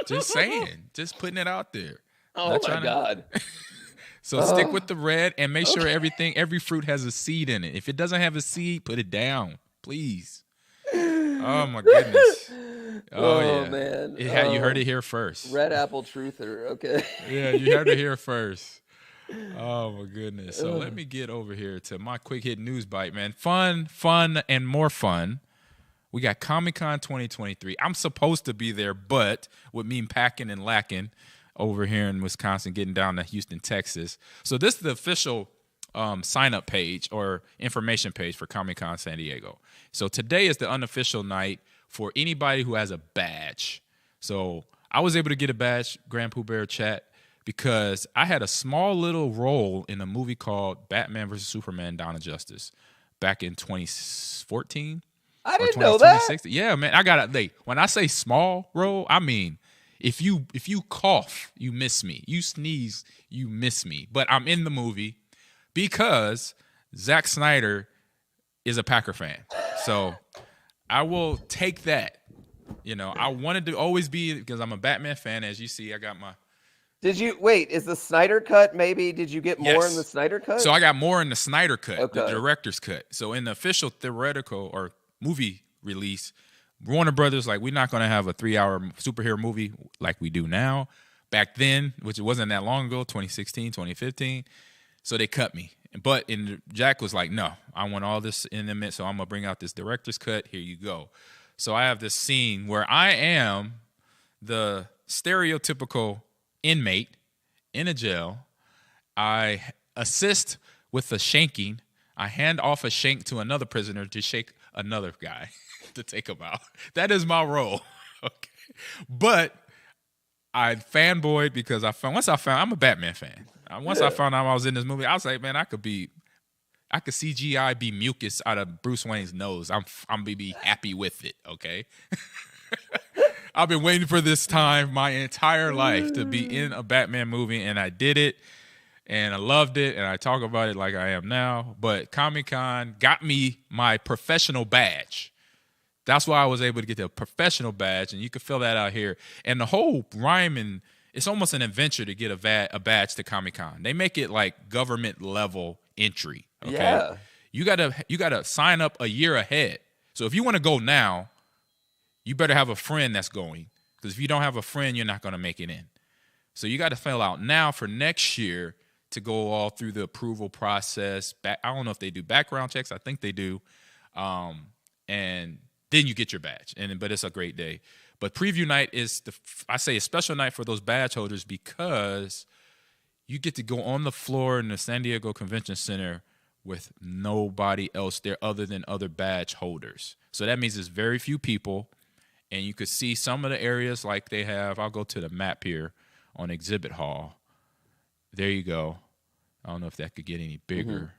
Just saying. Just putting it out there. Oh my God. So stick with the red and make sure every fruit has a seed in it. If it doesn't have a seed, put it down, please. Oh my goodness! Oh man! You heard it here first. Red apple truther. Okay. Yeah, you heard it here first. Oh my goodness! So let me get over here to my quick hit news bite, man. Fun, and more fun. We got Comic-Con 2023. I'm supposed to be there, but with me packing and lacking over here in Wisconsin, getting down to Houston, Texas. So this is the official sign-up page or information page for Comic-Con San Diego. So today is the unofficial night for anybody who has a badge. So I was able to get a badge, GrandPooBear chat, because I had a small little role in a movie called Batman vs. Superman: Dawn of Justice back in 2014. I didn't know that. Yeah, man. I got it. When I say small role, I mean if you cough, you miss me. You sneeze, you miss me. But I'm in the movie because Zack Snyder is a Packer fan. So I will take that. I wanted to always be, because I'm a Batman fan. As you see, I got my. Is the Snyder cut maybe? Did you get more in the Snyder cut? So I got more in the Snyder cut, the Okay. director's cut. So in the official theoretical or movie release, Warner Brothers, we're not going to have a 3-hour superhero movie like we do now. Back then, which it wasn't that long ago, 2016, 2015. So they cut me. But Jack was like, no, I want all this in the mix, so I'm going to bring out this director's cut. Here you go. So I have this scene where I am the stereotypical inmate in a jail. I assist with the shanking. I hand off a shank to another prisoner to shake another guy to take him out. That is my role. Okay. But I fanboyed because I'm a Batman fan. Once I found out I was in this movie, I was like, man, I could CGI be mucus out of Bruce Wayne's nose. I'm gonna be happy with it, okay? I've been waiting for this time my entire life to be in a Batman movie, and I did it, and I loved it, and I talk about it like I am now. But Comic-Con got me my professional badge. That's why I was able to get the professional badge, and you can fill that out here. And the whole rhyme and it's almost an adventure to get a badge to Comic-Con. They make it like government level entry. Okay? Yeah. You gotta sign up a year ahead. So if you want to go now, you better have a friend that's going. Because if you don't have a friend, you're not gonna make it in. So you got to fill out now for next year to go all through the approval process. I don't know if they do background checks. I think they do. And then you get your badge. But it's a great day. But preview night is I say a special night for those badge holders because you get to go on the floor in the San Diego Convention Center with nobody else there other than other badge holders. So that means there's very few people, and you could see some of the areas like they have. I'll go to the map here on Exhibit Hall. There you go. I don't know if that could get any bigger.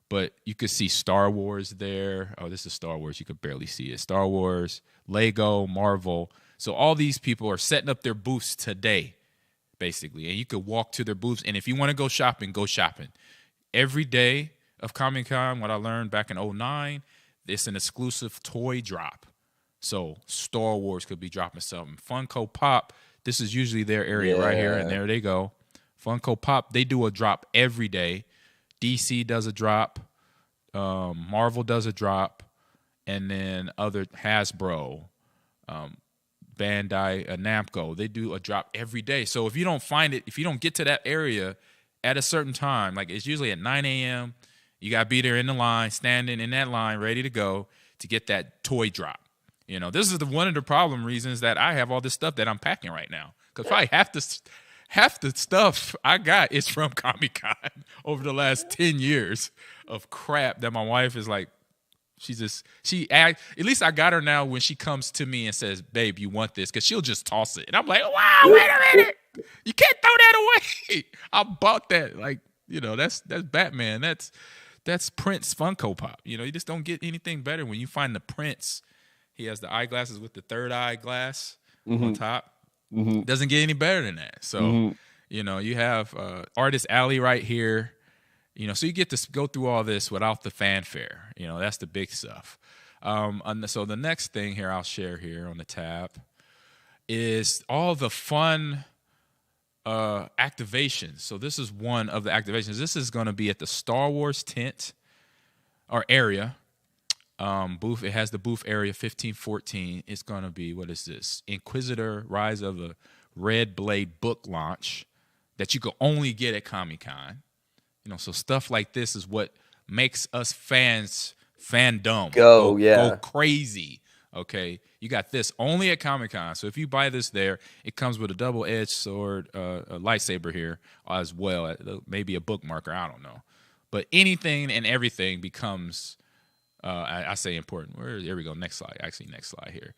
But you could see Star Wars there. Oh, this is Star Wars. You could barely see it. Star Wars, Lego, Marvel. So all these people are setting up their booths today, basically. And you could walk to their booths. And if you want to go shopping, go shopping. Every day of Comic-Con, what I learned back in 2009, it's an exclusive toy drop. So Star Wars could be dropping something. Funko Pop, this is usually their area right here. And there they go. Funko Pop, they do a drop every day. DC does a drop, Marvel does a drop, and then other Hasbro, Bandai, Namco, they do a drop every day. So if you don't find it, if you don't get to that area at a certain time, like it's usually at 9 a.m., you got to be there in the line, standing in that line, ready to go to get that toy drop. You know, this is one of the problem reasons that I have all this stuff that I'm packing right now. Because probably half the stuff I got is from Comic-Con over the last 10 years of crap that my wife is like, at least I got her now when she comes to me and says, babe, you want this? Because she'll just toss it. And I'm like, wow, wait a minute. You can't throw that away. I bought that. Like, you know, that's Batman. That's Prince Funko Pop. You know, you just don't get anything better when you find the Prince. He has the eyeglasses with the third eye glass on top. Doesn't get any better than that. So, you know, you have Artist Alley right here. You know, so you get to go through all this without the fanfare. You know, that's the big stuff. So the next thing here I'll share here on the tab is all the fun activations. So this is one of the activations. This is going to be at the Star Wars tent or area. Booth. It has the booth area 1514. It's going to be, what is this? Inquisitor Rise of the Red Blade book launch that you can only get at Comic-Con. You know, so stuff like this is what makes us fandom go crazy. Okay, you got this only at Comic-Con. So if you buy this there, it comes with a double-edged sword, a lightsaber here as well, maybe a bookmarker. I don't know, but anything and everything becomes. I say important. Here we go. Next slide. Actually, next slide here.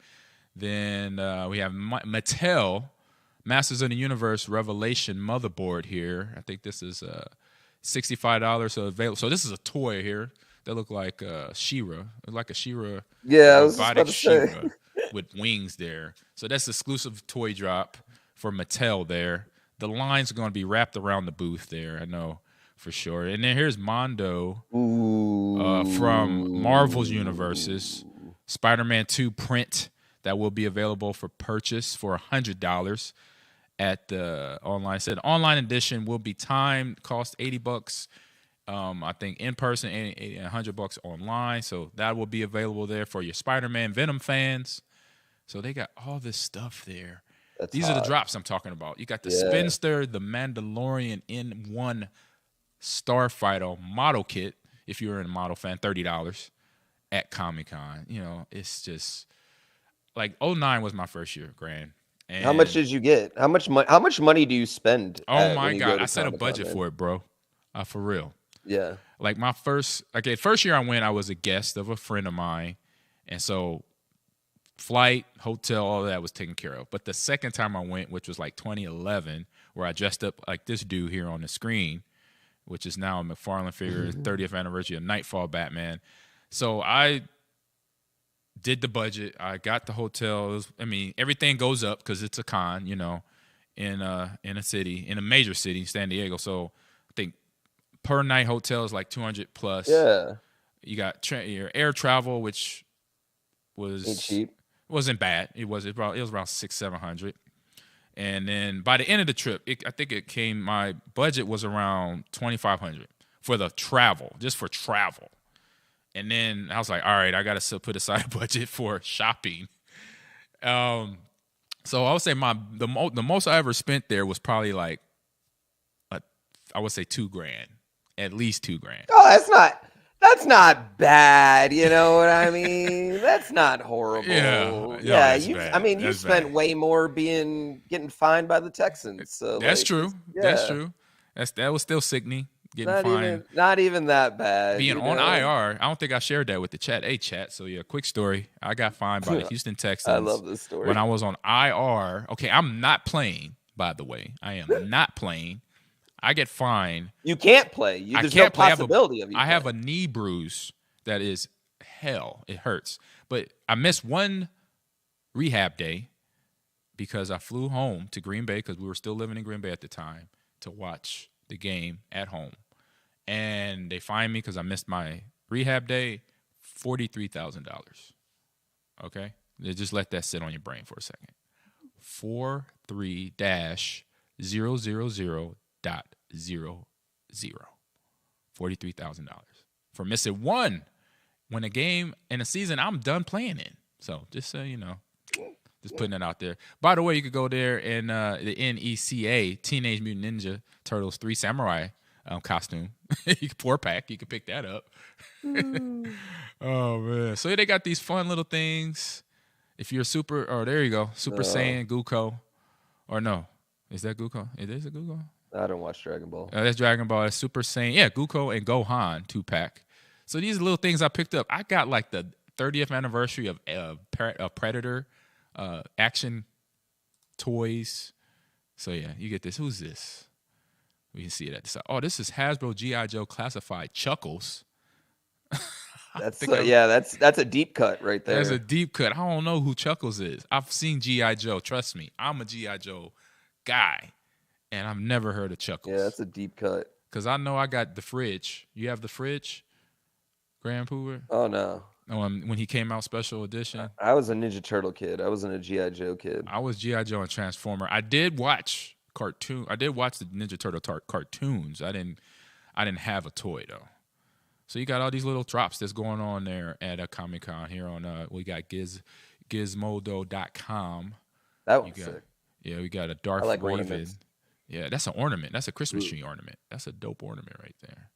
Then we have Mattel Masters of the Universe Revelation motherboard here. I think this is $65. So available. So this is a toy here that look like She-Ra, like a She-Ra. Yeah, I was robotic just about to say. She-Ra with wings there. So that's exclusive toy drop for Mattel there. The lines are going to be wrapped around the booth there. I know. For sure. And then here's Mondo from Marvel's universes. Spider-Man 2 print that will be available for purchase for $100 at the online set. Online edition will be timed, cost $80. I think in person and $100 online. So that will be available there for your Spider-Man Venom fans. So they got all this stuff there. These are the drops I'm talking about. You got the Spinster, the Mandalorian N1 Starfighter model kit, if you're a model fan, $30 at Comic-Con. You know, it's just like 2009 was my first year, Grand. And how much did you get? How much money do you spend? Oh my God, I set a budget for it, bro. For real. Yeah. Like first year I went, I was a guest of a friend of mine, and so flight, hotel, all of that was taken care of. But the second time I went, which was like 2011, where I dressed up like this dude here on the screen, which is now a McFarlane figure, 30th anniversary of Nightfall Batman. So I did the budget. I got the hotels. I mean, everything goes up because it's a con, you know, in a city, in a major city, San Diego. So I think per night hotel is like 200 plus. Yeah. You got your air travel, which was cheap. Wasn't bad. It was around $600-700. And then by the end of the trip, I think my budget was around $2,500 for the travel, just for travel. And then I was like, all right, I got to put aside a budget for shopping. So I would say the most I ever spent there was probably like, I would say $2,000, at least $2,000. Oh, that's not bad. You know what I mean? That's not horrible. Yeah. You spent way more getting fined by the Texans. So that's true. Yeah. That's true. That was still sickening. Getting fined. Not even that bad. Being on IR. I don't think I shared that with the chat. Hey, chat. So yeah, quick story. I got fined by the Houston Texans. I love this story. When I was on IR. Okay, I'm not playing. By the way, I am not playing. I get fined. You can't play. There's no possibility of you. I have a knee bruise that is hell. It hurts. But I missed one rehab day because I flew home to Green Bay because we were still living in Green Bay at the time to watch the game at home. And they fined me because I missed my rehab day, $43,000. Okay? They just let that sit on your brain for a second. 43-000.00. $43,000 for missing one when a game in a season I'm done playing in. So just so you know, just putting it out there. By the way, you could go there and the NECA Teenage Mutant Ninja Turtles 3 Samurai costume. 4-pack. You can pick that up. Oh man! So they got these fun little things. If you're Super Saiyan Goku, or no, is that Goku? It is a Goku. I don't watch Dragon Ball. That's Dragon Ball. That's Super Saiyan. Yeah, Goku and Gohan 2-pack. So these little things I picked up. I got like the 30th anniversary of Predator action toys. So yeah, you get this. Who's this? We can see it at the side. Oh, this is Hasbro G.I. Joe Classified Chuckles. That's a deep cut right there. That's a deep cut. I don't know who Chuckles is. I've seen G.I. Joe. Trust me, I'm a G.I. Joe guy. And I've never heard of Chuckles. Yeah, that's a deep cut. Because I know I got the fridge. You have the fridge, GrandPooBear? Oh, no. When he came out special edition? I was a Ninja Turtle kid. I wasn't a G.I. Joe kid. I was G.I. Joe and Transformer. I did watch cartoon. I did watch the Ninja Turtle cartoons. I didn't have a toy, though. So you got all these little drops that's going on there at a Comic-Con here on, we got Gizmodo.com. That one's sick. Yeah, we got a Darth like Raven. Ornaments. Yeah, that's an ornament. That's a Christmas tree ornament. That's a dope ornament right there.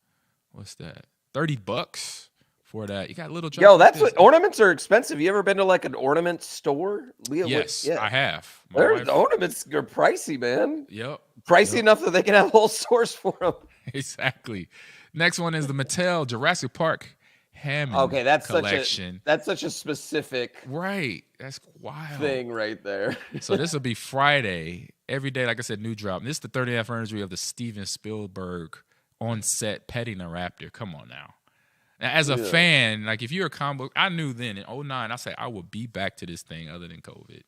What's that? $30 for that. You got little. Yo, that's what ornaments are expensive. You ever been to like an ornament store? Yes, I have. The ornaments are pricey, man. Yep. Pricey enough that they can have whole stores for them. Exactly. Next one is the Mattel Jurassic Park Hammond collection. That's such a specific That's wild thing right there. So this will be Friday. Every day, like I said, new drop. And this is the 30th anniversary of the Steven Spielberg on-set petting a raptor. Come on now. Now, as a fan, like if you're a comic book, I knew then in 2009, I said I would be back to this thing other than COVID.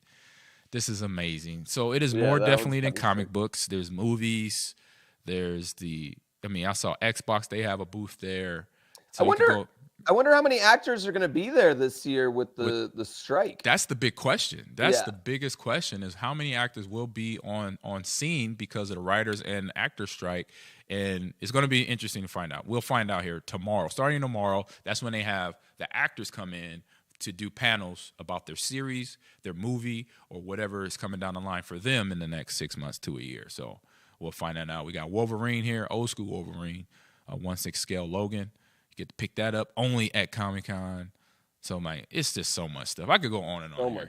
This is amazing. So it is more definitely than comic books. There's movies. There's I saw Xbox. They have a booth there. So I wonder how many actors are going to be there this year with the strike. That's the big question. That's the biggest question is how many actors will be on scene because of the writers and actors strike. And it's going to be interesting to find out. We'll find out here tomorrow. Starting tomorrow, that's when they have the actors come in to do panels about their series, their movie, or whatever is coming down the line for them in the next 6 months to a year. So we'll find that out. We got Wolverine here, old school Wolverine, 1/6 scale Logan. Get to pick that up only at Comic-Con. So, man, it's just so much stuff. I could go on and on.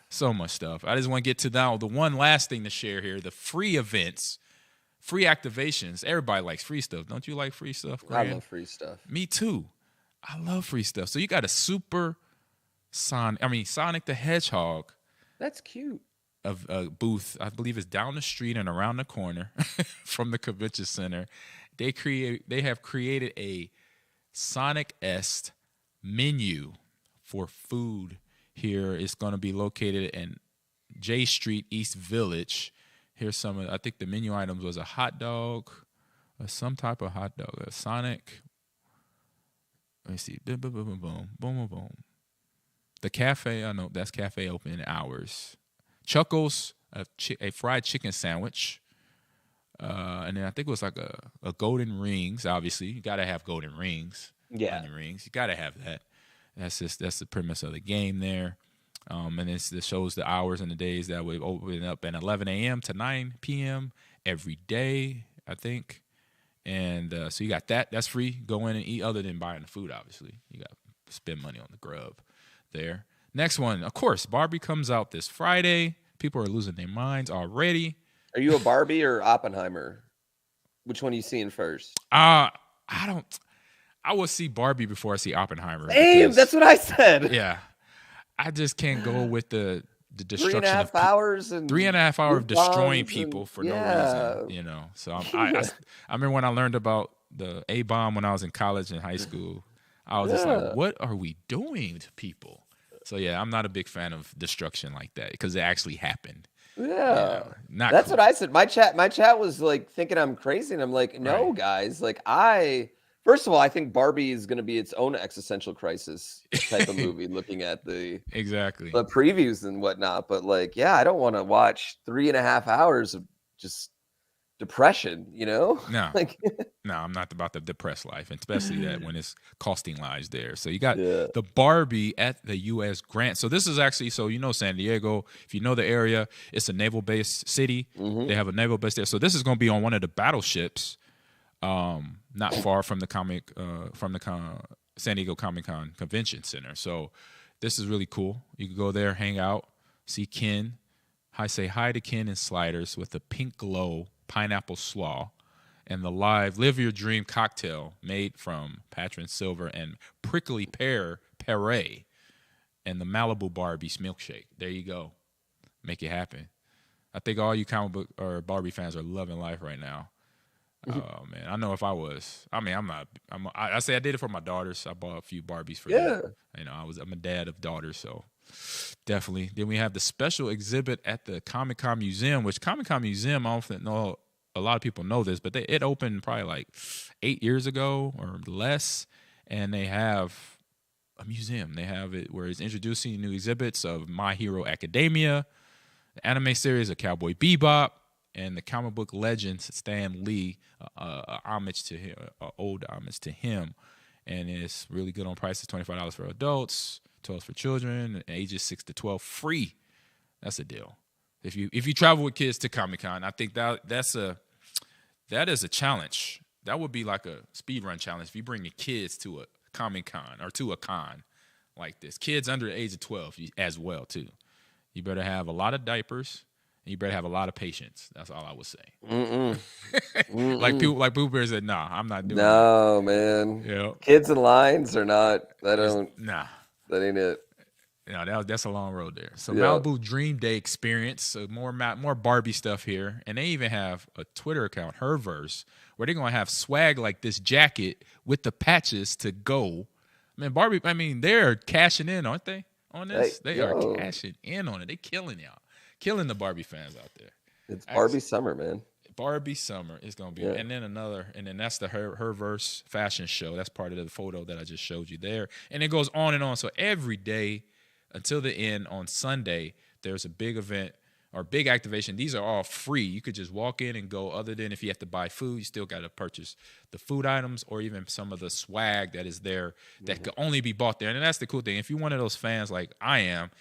So much stuff. I just want to get to now the one last thing to share here, the free events, free activations. Everybody likes free stuff. Don't you like free stuff, Grant? I love free stuff. Me too. I love free stuff. So you got a Sonic the Hedgehog. That's cute. Of a booth, I believe it's down the street and around the corner from the convention center. They have created a Sonic-esque menu for food here. It's going to be located in J Street, East Village. Here's some of, I think the menu items was a hot dog, some type of hot dog, a Sonic. Let me see. Boom, boom, boom, boom, boom, boom. The cafe, I know that's cafe open hours. Chuckles, a fried chicken sandwich. And then I think it was like a golden rings. Obviously, you gotta have golden rings. Yeah, onion rings. You gotta have that. That's the premise of the game there. And this shows the hours and the days that we open up at 11 a.m. to 9 p.m. every day, I think. And so you got that. That's free. Go in and eat other than buying the food, obviously. You got to spend money on the grub there. Next one, of course, Barbie comes out this Friday. People are losing their minds already. Are you a Barbie or Oppenheimer? Which one are you seeing first? I will see Barbie before I see Oppenheimer. Same, that's what I said. Yeah. I just can't go with the destruction 3.5 hours and 3.5 hours of destroying bombs people and, for no reason, you know. So I remember when I learned about the A-bomb when I was in college and high school, I was just like, what are we doing to people? So yeah, I'm not a big fan of destruction like that because it actually happened. Yeah, that's cool. What I said. My chat was like thinking I'm crazy, and I'm like, no, guys. Like, first of all, I think Barbie is going to be its own existential crisis type of movie, looking at the previews and whatnot. But like, yeah, I don't want to watch 3.5 hours of just depression, you know? No, no, I'm not about the depressed life, and especially that when it's costing lives there. So you got the Barbie at the U.S. Grant. So this is actually, so you know San Diego, if you know the area, it's a naval-based city. They have a naval base there. So this is going to be on one of the battleships, not far from the San Diego Comic-Con Convention Center. So this is really cool. You can go there, hang out, see Ken. Say hi to Ken and Sliders with a pink glow pineapple slaw and the live Live Your Dream cocktail made from Patron Silver and prickly pear puree and the Malibu Barbie's milkshake. There you go. Make it happen. I think all you comic book or Barbie fans are loving life right now. Oh man, I know if I was. I mean, I say I did it for my daughters. I bought a few Barbies for them. You know, I'm a dad of daughters, so definitely. Then we have the special exhibit at the Comic-Con Museum, which Comic-Con Museum, I don't know a lot of people know this, but it opened probably like 8 years ago or less, and they have a museum. They have it where it's introducing new exhibits of My Hero Academia, the anime series of Cowboy Bebop, and the comic book legends Stan Lee, homage to him, old homage to him, and it's really good on prices. $25 for adults, $12 for children, ages 6 to 12, free. That's a deal. If you travel with kids to Comic-Con, I think that is a challenge. That would be like a speed run challenge if you bring your kids to a Comic-Con or to a con like this. Kids under the age of 12 as well too. You better have a lot of diapers. You better have a lot of patience. That's all I would say. Like PooBear said, nah, I'm not doing that. No, man. Yeah. Kids in lines are not. That ain't it. No, that's a long road there. So Malibu Dream Day Experience. So more Barbie stuff here, and they even have a Twitter account, Herverse, where they're gonna have swag like this jacket with the patches to go. Man, Barbie. I mean, they're cashing in, aren't they? On this, they are cashing in on it. They killing y'all. Killing the Barbie fans out there. It's Barbie summer, man. Barbie summer is going to be. And then that's the Herverse fashion show. That's part of the photo that I just showed you there. And it goes on and on. So every day until the end on Sunday, there's a big event or big activation. These are all free. You could just walk in and go, other than if you have to buy food, you still got to purchase the food items or even some of the swag that is there that could only be bought there. And that's the cool thing. If you're one of those fans like I am,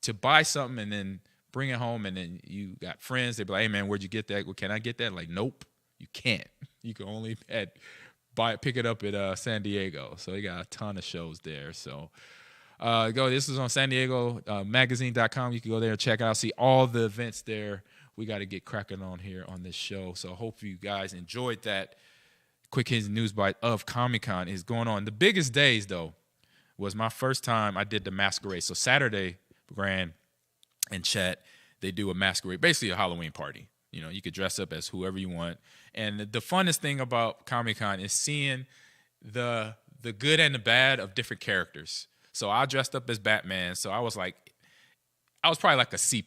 to buy something and then bring it home, and then you got friends. They be like, "Hey man, where'd you get that? Well, can I get that?" Like, nope, you can't. You can only pick it up at San Diego. So you got a ton of shows there. So this is on San Diego magazine.com. You can go there and check out, see all the events there. We got to get cracking on here on this show. So hope you guys enjoyed that quick hits news bite of Comic-Con is going on. The biggest days though was my first time I did the masquerade. So Saturday, Grand and Chat, they do a masquerade, basically a Halloween party. You know, you could dress up as whoever you want. And the funnest thing about Comic-Con is seeing the good and the bad of different characters. So I dressed up as Batman. So I was probably like a C+.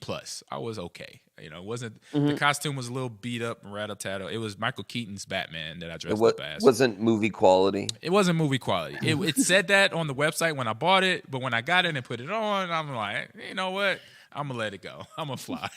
I was okay. You know, it wasn't the costume was a little beat up and rat-a-tat. It was Michael Keaton's Batman that I dressed up as. It wasn't movie quality. It wasn't movie quality. It said that on the website when I bought it, but when I got it and put it on, I'm like, you know what? I'm going to let it go. I'm going to fly.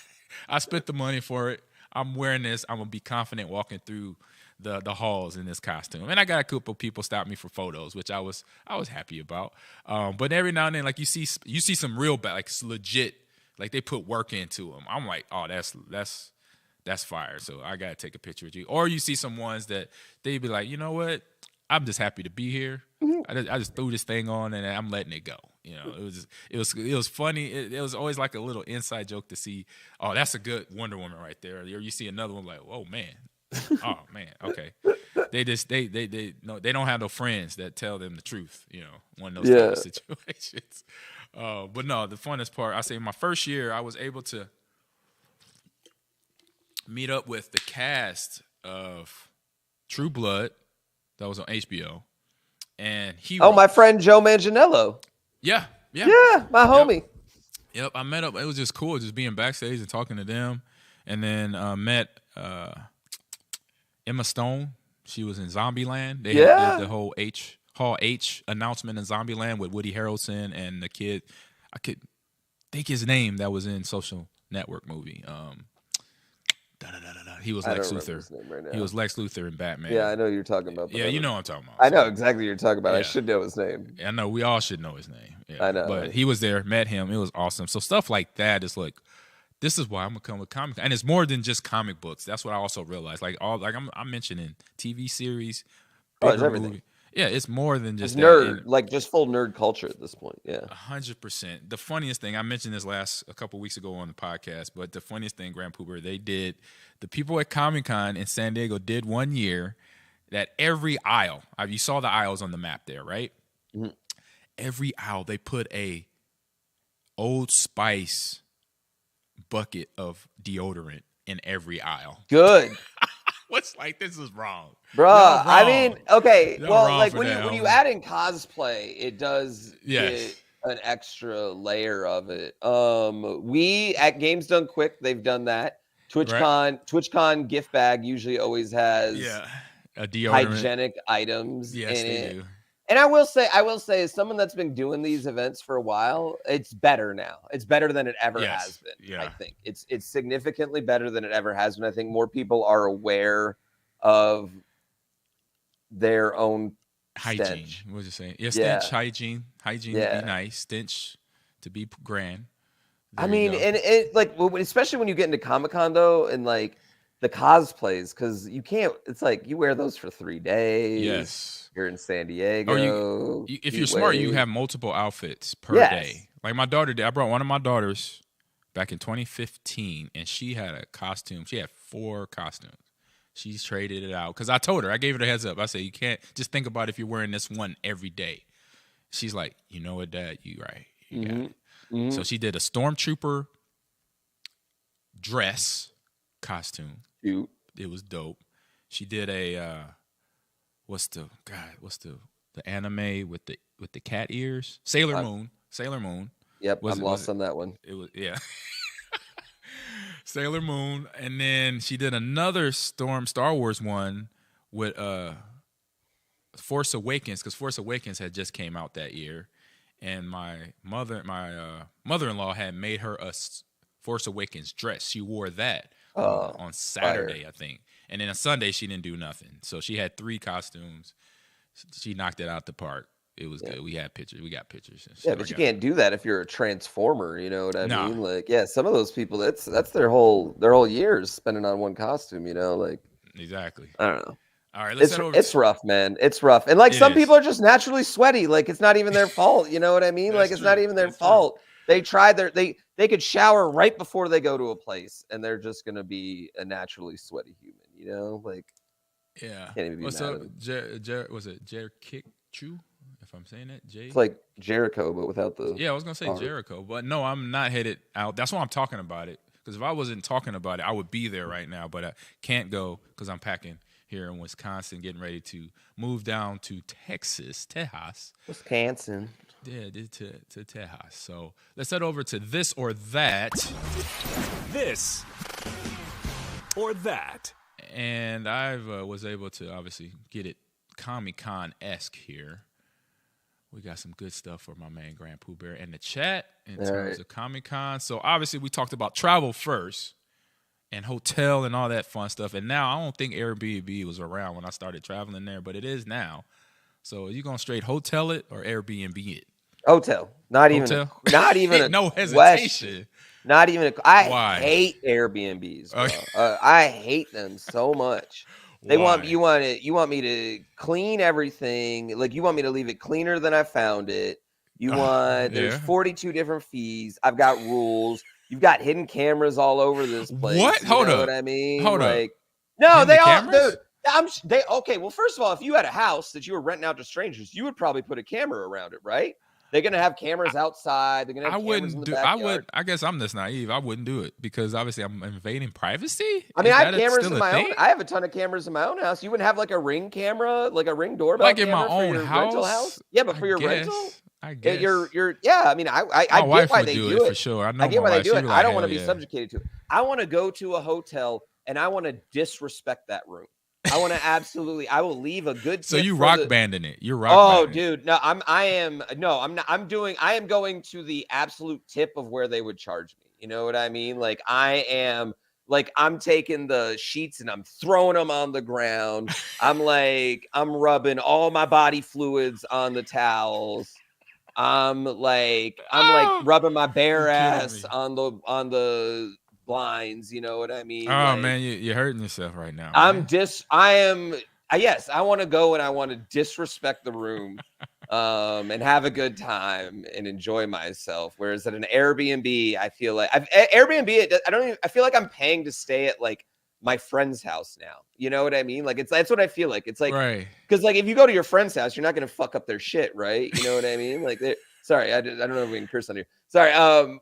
I spent the money for it. I'm wearing this. I'm going to be confident walking through the halls in this costume. And I got a couple people stop me for photos, which I was happy about. But every now and then, like you see some real bad, like legit, like they put work into them. I'm like, oh, that's fire. So I gotta take a picture with you. Or you see some ones that they be like, you know what? I'm just happy to be here. I just threw this thing on and I'm letting it go. You know, it was funny. It was always like a little inside joke to see. Oh, that's a good Wonder Woman right there. Or you see another one like, oh man, oh man, okay. They don't have no friends that tell them the truth. You know, one of those type of situations. But no, the funnest part, I say, my first year, I was able to meet up with the cast of True Blood that was on HBO, and my friend Joe Manganiello. Yeah, my homie. Yep, I met up. It was just cool, just being backstage and talking to them, and then met Emma Stone. She was in Zombieland. They did the whole Hall H announcement in Zombieland with Woody Harrelson and the kid. I could think his name that was in Social Network movie. He was Lex Luthor. Right, he was Lex Luthor in Batman. Yeah, I know you're talking about. Yeah, you know what I'm talking about. I know exactly what you're talking about. Yeah. I should know his name. I know we all should know his name. Yeah. I know, but he was there. Met him. It was awesome. So stuff like that is like, this is why I'm gonna come with comic, and it's more than just comic books. That's what I also realized. Like I'm mentioning TV series, it's everything. Movie. Yeah, it's more than just nerd, like just full nerd culture at this point. Yeah, 100%. The funniest thing, I mentioned this a couple weeks ago on the podcast, but the funniest thing, GrandPooBear, the people at Comic-Con in San Diego did one year that every aisle, you saw the aisles on the map there, right? Mm-hmm. Every aisle they put a Old Spice bucket of deodorant in every aisle. Good. What's like, this is wrong, bruh. I mean, okay. Well, like when you add in cosplay, it does get an extra layer of it. We at Games Done Quick, they've done that. TwitchCon gift bag usually always has a deodorant, hygienic items in it. Do. And I will say, as someone that's been doing these events for a while, it's better now. It's better than it ever has been. Yeah. I think it's significantly better than it ever has been. I think more people are aware of their own hygiene. Stench. What was you saying? Yeah, stench, hygiene would be nice. Stench to be grand. I mean, and it like, especially when you get into Comic-Con though, and like the cosplays, because you can't. It's like you wear those for 3 days. Yes. You're in San Diego. If you're smart, you have multiple outfits per day. Like my daughter did. I brought one of my daughters back in 2015, and she had a costume. She had 4 costumes. She's traded it out. Because I told her, I gave her the heads up. I said, you can't just think about if you're wearing this one every day. She's like, you know what, Dad? You right. You got it. Mm-hmm. So she did a Stormtrooper dress costume. Cute. It was dope. She did a what's the anime with the cat ears? Sailor Moon. Yep, I'm lost on that one. It was Sailor Moon, and then she did another Star Wars one with Force Awakens, because Force Awakens had just came out that year, and my mother-in-law had made her a Force Awakens dress. She wore that on Saturday, I think. And then on Sunday, she didn't do nothing. So she had 3 costumes. She knocked it out the park. It was good. We got pictures. But you can't do that if you're a transformer. You know what I mean? Like, some of those people, that's their whole years spending on one costume. You know, like exactly. I don't know. All right, it's rough, man. It's rough, and like some people are just naturally sweaty. Like it's not even their fault. You know what I mean? Like it's not even their fault. They tried they could shower right before they go to a place, and they're just gonna be a naturally sweaty human. You know, like can't even be what's mad up? Was it Jer Kick Chu? If I'm saying that, Jay. It's like Jericho, but without the. Yeah, I was gonna say Jericho, but no, I'm not headed out. That's why I'm talking about it. Because if I wasn't talking about it, I would be there right now. But I can't go because I'm packing here in Wisconsin, getting ready to move down to Tejas. Wisconsin. Yeah, to Tejas. So let's head over to this or that. This or that. And I was able to obviously get it Comic-Con-esque here. We got some good stuff for my man GrandPooBear in the chat in terms of Comic-Con. So obviously we talked about travel first. and hotel and all that fun stuff. And now I don't think Airbnb was around when I started traveling there, but it is now. So are you going to straight hotel it or Airbnb it? Hotel. Not even no hesitation. Not even I Why? hate Airbnbs, bro. Okay. I hate them so much. They Why? you want me to clean everything. Like you want me to leave it cleaner than I found it. There's 42 different fees. I've got rules. You've got hidden cameras all over this place. What? Hold up. What I mean? Hold up. No, Hidden they all, cameras? dude. Okay, well, first of all, if you had a house that you were renting out to strangers, you would probably put a camera around it, right? They're gonna have cameras outside. They're gonna have cameras in the backyard. I guess I'm just naive. I wouldn't do it because obviously I'm invading privacy. I mean, Is I have that cameras still in a my thing? own. I have a ton of cameras in my own house. You wouldn't have like a Ring camera, like a Ring doorbell, Like in my camera for own your house? rental house. Yeah, but for your guess. rental, I guess yeah. I mean, I my get wife why would they do do it it for sure. I know I get my why they wife. do She'd it. be I like, don't want to "Hell be yeah." subjugated to it. I want to go to a hotel and I want to disrespect that room. I want to absolutely. I will leave a good. So tip you for rock the- banding it. You're rock Oh, banding it. dude, no, I'm not. I am going to the absolute tip of where they would charge me. You know what I mean? Like I'm taking the sheets and I'm throwing them on the ground. I'm rubbing all my body fluids on the towels. I'm rubbing my bare You're killing ass me. on the blinds. You know what I mean? Oh man, you're hurting yourself right now. I want to go and I want to disrespect the room and have a good time and enjoy myself. Whereas at an Airbnb, I feel like I feel like I'm paying to stay at like my friend's house now. You know what I mean? Like that's what I feel like. It's like, right. because like if you go to your friend's house, you're not going to fuck up their shit, right? You know what I mean? Like sorry, I don't know if we can curse on here. Sorry,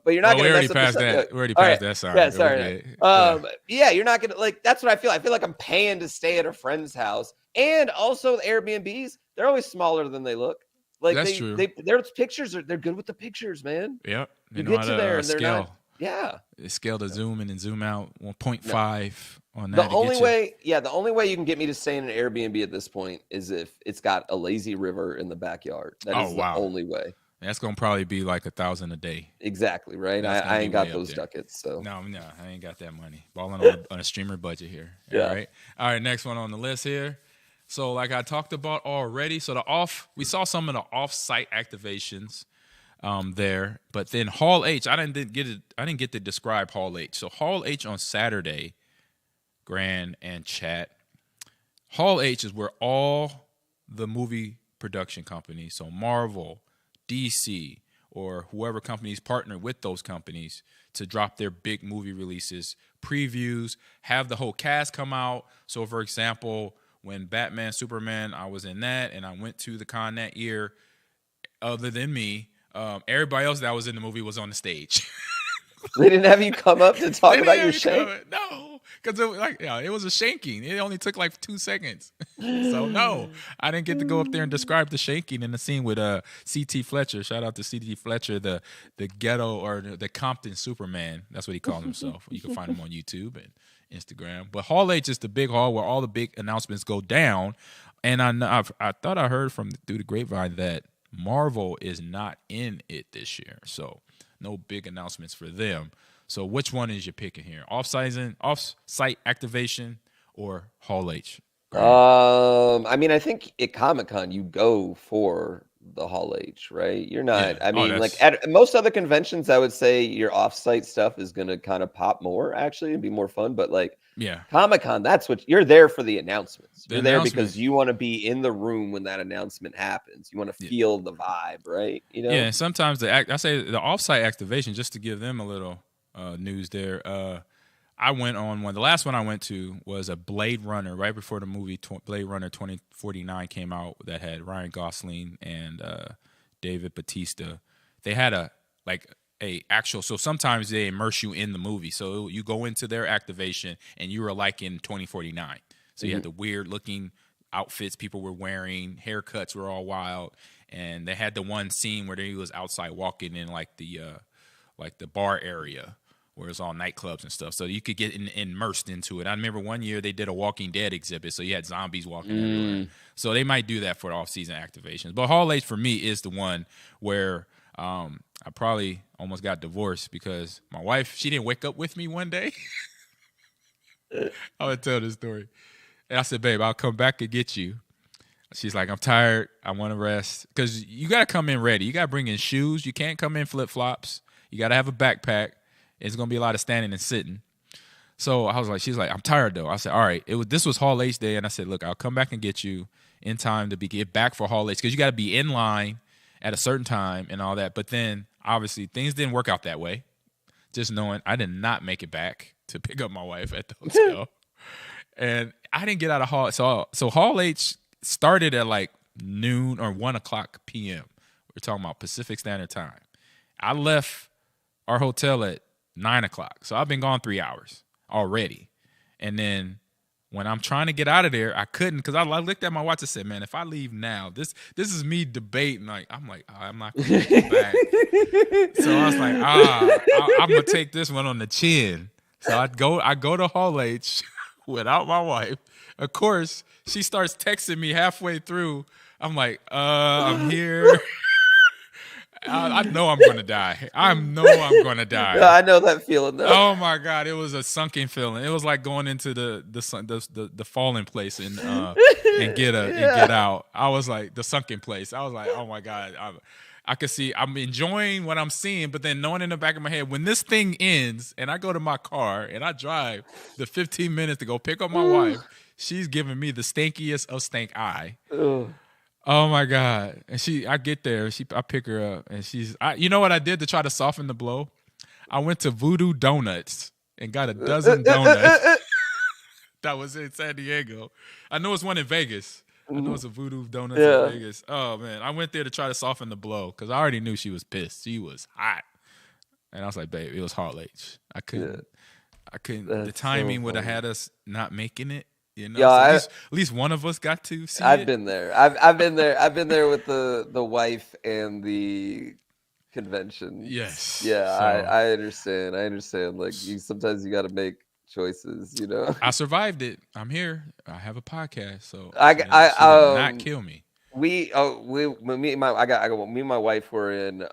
but you're not going to mess up that. We already All passed right. that. Sorry. Yeah, sorry. Yeah, you're not gonna like. That's what I feel. I feel like I'm paying to stay at a friend's house, and also the Airbnbs. They're always smaller than they look. Like That's true. Their pictures they're good with the pictures, man. Yep. You get to there and they're scale. not. Yeah. Scale to zoom in and zoom out 1.5 on that. The only way you can get me to stay in an Airbnb at this point is if it's got a lazy river in the backyard. That is the only way. That's gonna probably be like $1,000 a day. Exactly, right? I ain't got those ducats, so no, I ain't got that money. Balling on a streamer budget here. Yeah. All right. Next one on the list here. So, like I talked about already, we saw some of the off-site activations there, but then Hall H, I didn't get to describe Hall H. So Hall H on Saturday, Grand and Chat. Hall H is where all the movie production companies, so Marvel, DC, or whoever companies partner with those companies to drop their big movie releases, previews, have the whole cast come out. So, for example, when Batman, Superman, I was in that, and I went to the con that year. Other than me, everybody else that was in the movie was on the stage. They didn't have you come up to talk about your shank? No, because it was a shanking. It only took like 2 seconds. So no, I didn't get to go up there and describe the shanking in the scene with C.T. Fletcher. Shout out to C.T. Fletcher, the ghetto or the Compton Superman. That's what he called himself. You can find him on YouTube and Instagram. But Hall H is the big hall where all the big announcements go down. And I thought I heard through the grapevine that Marvel is not in it this year. So no big announcements for them. So which one is you picking here? Off-site activation or Hall H? I mean, I think at Comic-Con you go for the Hall H, right? You're not. Yeah. I mean, like at most other conventions, I would say your off-site stuff is going to kind of pop more actually and be more fun. But like, Comic-Con, that's what you're there for the announcements. You're there because you want to be in the room when that announcement happens. You want to feel the vibe, right? You know. Yeah. And sometimes I say the off-site activation, just to give them a little news there. I went on one. The last one I went to was a Blade Runner right before the movie Blade Runner 2049 came out that had Ryan Gosling and David Bautista. They had a actual. So sometimes they immerse you in the movie. So you go into their activation and you were like in 2049. So you had the weird looking outfits people were wearing, haircuts were all wild, and they had the one scene where he was outside walking in like the bar area, where it's all nightclubs and stuff. So you could get immersed into it. I remember one year they did a Walking Dead exhibit, so you had zombies walking everywhere. So they might do that for the off-season activations. But Hall H for me is the one where I probably almost got divorced because my wife, she didn't wake up with me one day. I'm gonna tell this story. And I said, babe, I'll come back and get you. She's like, I'm tired. I want to rest. Because you got to come in ready. You got to bring in shoes. You can't come in flip-flops. You got to have a backpack. It's going to be a lot of standing and sitting. So I was like, she's like, I'm tired though. I said, all right. This was Hall H day. And I said, look, I'll come back and get you in time to get back for Hall H. Because you got to be in line at a certain time and all that. But then, obviously, things didn't work out that way. Just knowing I did not make it back to pick up my wife at the hotel. And I didn't get out of Hall. So Hall H started at like noon or 1 o'clock p.m. We're talking about Pacific Standard Time. I left our hotel at 9 o'clock. So I've been gone 3 hours already. And then when I'm trying to get out of there, I couldn't because I looked at my watch and said, man, if I leave now, this is me debating. I'm not going to go back. So I was like, I'm going to take this one on the chin. So I go to Hall H without my wife. Of course, she starts texting me halfway through. I'm like, I'm here. I know I'm going to die. I know I'm going to die. Yeah, I know that feeling though. Oh my God, it was a sunken feeling. It was like going into the falling place and get out. I was like the sunken place. I was like, oh my God. I could see I'm enjoying what I'm seeing, but then knowing in the back of my head, when this thing ends and I go to my car and I drive the 15 minutes to go pick up my wife, she's giving me the stinkiest of stank eye. Ugh. Oh my God. And I get there, I pick her up and you know what I did to try to soften the blow? I went to Voodoo Donuts and got a dozen donuts. That was in San Diego. I know it's one in Vegas. I know it's a Voodoo Donuts in Vegas. Oh man. I went there to try to soften the blow because I already knew she was pissed. She was hot. And I was like, babe, it was Hall H. I couldn't. The timing would have had us not making it. You know, yeah, so at least one of us got to see I've been there. I've been there. I've been there with the wife and the convention. Yes. Yeah, so, I understand. Like sometimes you got to make choices. You know. I survived it. I'm here. I have a podcast, so I not kill me. Me and my wife were in